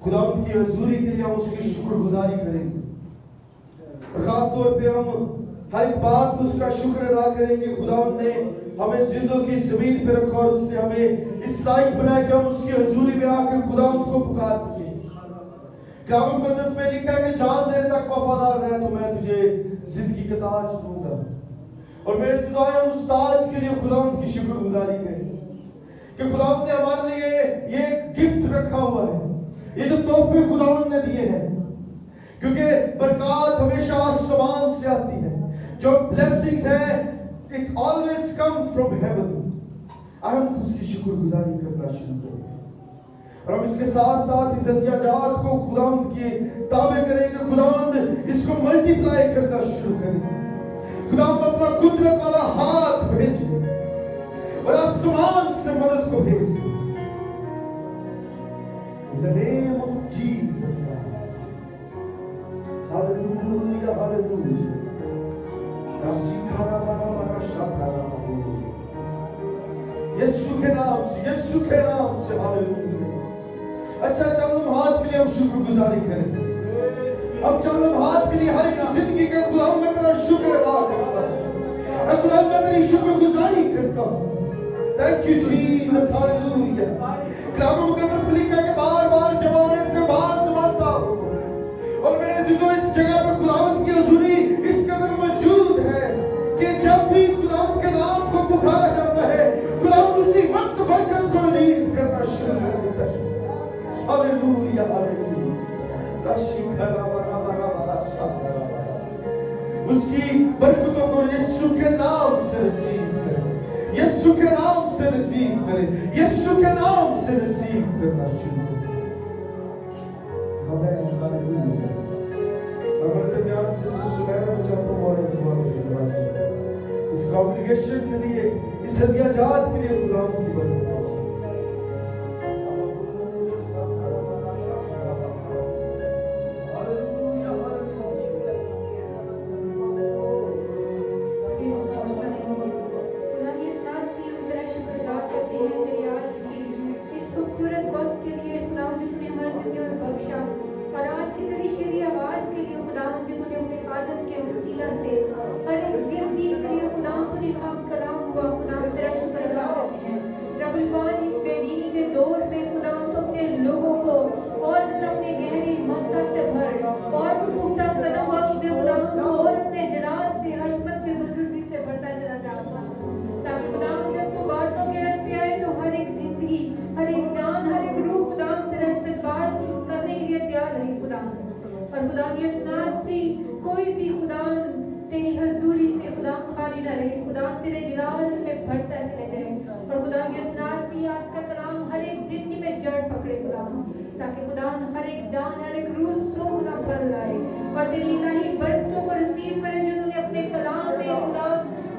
खुदावंद की हजूरी के लिए हम उसकी शुक्रगुजारी करेंगे। और खास तौर पे हम हर एक बात में उसका शुक्र अदा करेंगे। खुदावंद ने हमें जिंदों की जमीन पे रखा और उसने हमें इस लायक बनाया कि हम उसकी हजूरी में आकर खुदावंद को पुकार सके। कलाम मुकद्दस में लिखा है कि जान देने तक वफादार रहे तो मैं तुझे जिंदगी का ताज दूंगा। और मेरे खुदाए हम उस ताज के लिए खुदावंद की शुक्रगुजारी करें कि खुदावंद ने हमारे लिए ये गिफ्ट रखा हुआ है, ये जो तोहफे खुदावंद ने दिए हैं, क्योंकि बरकत हमेशा आसमान से आती है। जो ब्लेसिंग्स है it always come from heaven. हम उसकी शुक्रगुजारी करना शुरू करें और हम इसके साथ साथ इस अत्याचार को खुदावंद के ताबे करें कि खुदावंद इसको मल्टीप्लाई करना शुरू करें। खुदावंद अपना कुदरत वाला हाथ भेजे और आसमान से मदद को भेजे। In the name of Jesus Christ. Hallelujah, hallelujah. यीशु के नाम से, यीशु के नाम से, हालेलुया। अच्छा चलो हम हाथ के लिए हम शुक्रगुजारी करें। अब चलो हम हाथ के लिए हर एक जिंदगी का खुदावंद मैं तेरा शुक्र अदा करता हूं, खुदावंद मैं तेरी शुक्रगुजारी करता हूं। Thank you Jesus, hallelujah. कलाम मुकद्दस में लिखा है कि बार-बार जमाने से बाज मारता हूं और मेरे अजीजों इस जगह पे खुदावंद की हुजूरी इस कदर मौजूद है कि जब भी खुदावंद के नाम को पुकारा जाता है खुदावंद उसी वक्त बरकत को रिलीज करना शुरू कर देता है। Hallelujah, hallelujah. उसकी बरकतों को यीशु के नाम से रिसीव करें, यीशु के नाम से रिसीव करें, यीशु के नाम से रिसीव करना शुरू करें। हमें हालेलुया। हमारे दरमियान से सुबह में चाहता हूँ और इस कॉन्ग्रेगेशन के लिए, इस हदियाजात के लिए खुदावंद की बरकत हो। ताकि खुदावंद हर एक जान, हर एक रूह सो खुदा बल लाए और तेरी इलाही बरकतों को रिसीव करे जो तूने अपने कलाम में खुदा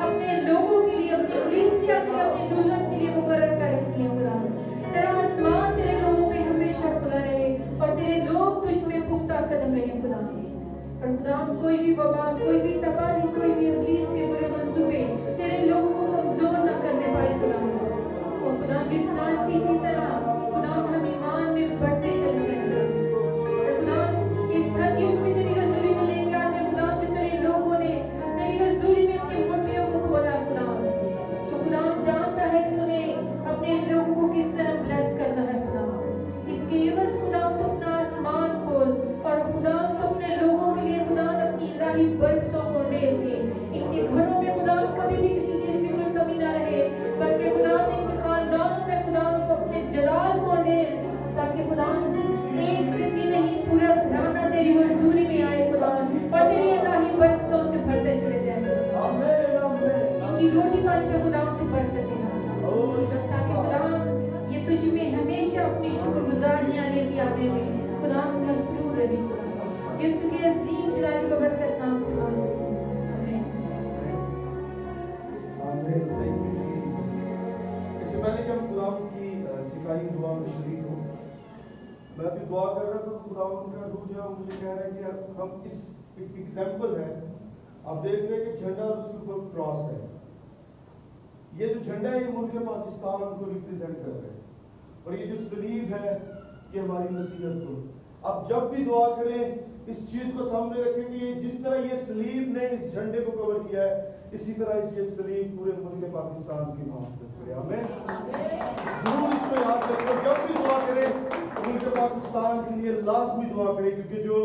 अपने लोगों के लिए, अपनी कलीसिया के लिए, अपनी दुल्हन के लिए मुकर्रर कर रखी है। खुदा तेरा आसमान तेरे लोगों पे हमेशा खुला रहे और तेरे लोग तुझ में पुख्ता कदम रहे खुदा। और खुदावंद कोई भी वबा, कोई भी तबाही, कोई भी इब्लीस के बुरे मंसूबे तेरे लोगों को कमजोर न करने पाए खुदा। और खुदा इस नाज की इसी तरह खुदा हम ईमान में बढ़ते चले जाएंगे और खुदा इस हर युग में तेरी हजूरी में लेके आते खुदा जो तेरे लोगों ने तेरी हजूरी में अपनी मुट्ठियों को खोला खुदा। तो खुदा जानता है कि तूने अपने लोगों को किस तरह ब्लेस करना है खुदा। इसके एवज खुदा तो अपना आसमान खोल और खुदा तो अपने लोगों के लिए खुदा अपनी इलाही बरकतों को डेल दे। इनके घरों में खुदा कभी भी किसी चीज की कोई कमी ना रहे, बल्कि खुदा इनके खानदानों में खुदा को अपने जलाल को डेल, ताकि खुदा एक जिंदगी नहीं पूरा घराना तेरी हजूरी में आए खुदा और तेरी इलाही बरकतों से भरते चले जाए। इनकी रोटी पानी पे खुदा की बरकत देना ताकि खुदा ये तुझ में हमेशा अपनी शुक्रगुजारियां लेती आने में खुदा मसरूर रहे खुदा। यीशु के अजीम जलाल की बरकत नाम से मांगते हैं, आमीन। इससे पहले कि हम खुदावंद की सिखाई दुआ में शरीक हो, मैं अभी दुआ कर रहा था, खुदावंद का रूह जो मुझे कह रहा है कि हम इस एक एग्जाम्पल है, आप देख रहे हैं कि झंडा और उसके ऊपर क्रॉस है। ये जो झंडा है ये मुल्क पाकिस्तान को रिप्रेजेंट कर रहा है और ये जो सलीब है ये हमारी नसीहत को, आप जब भी दुआ करें इस चीज को सामने रखें कि जिस तरह ये सलीब ने इस झंडे को कवर किया है, इसी तरह ये सलीब पूरे मुल्क पाकिस्तान की हिफाजत करे। हमें जरूर इसको याद रखें, जब भी दुआ करें मुल्क पाकिस्तान के लिए लाजमी दुआ करें, क्योंकि जो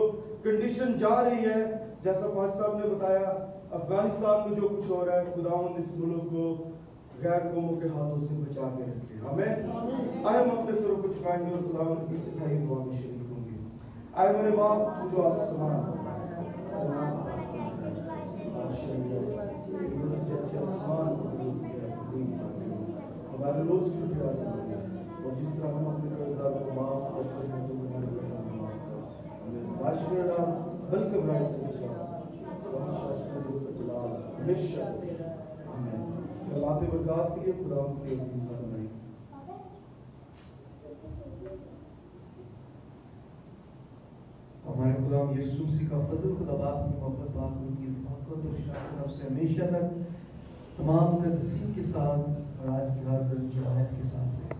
कंडीशन जा रही है, जैसा फाज साहब ने बताया, अफगानिस्तान में जो कुछ हो रहा है, खुदावंद इस मुल्क को गैर कौमों के हाथों से बचा के रखे। हमें आए हम अपने सरों को झुकाएंगे और खुदावंद की सिखाई दुआ में शरीक होंगे। आए मेरे बाप, तू जो आसमान जैसे आसमान हमारे रोज की प्यास और जिस तरह हम अपने कर्जदार को माफ करते हैं, तो हमें माशरे डाल बल्कि बुराई से बचा, हमेशा हमें कलाते बरकत के लिए खुदा की अजीम फरमाई। हमारे खुदा यीशु मसीह का फजल, खुदा बाप की मोहब्बत, बाप उनकी मोहब्बत और शान से हमेशा तक तमाम मुकद्दसीन के साथ और आज की हाजिर जमात के साथ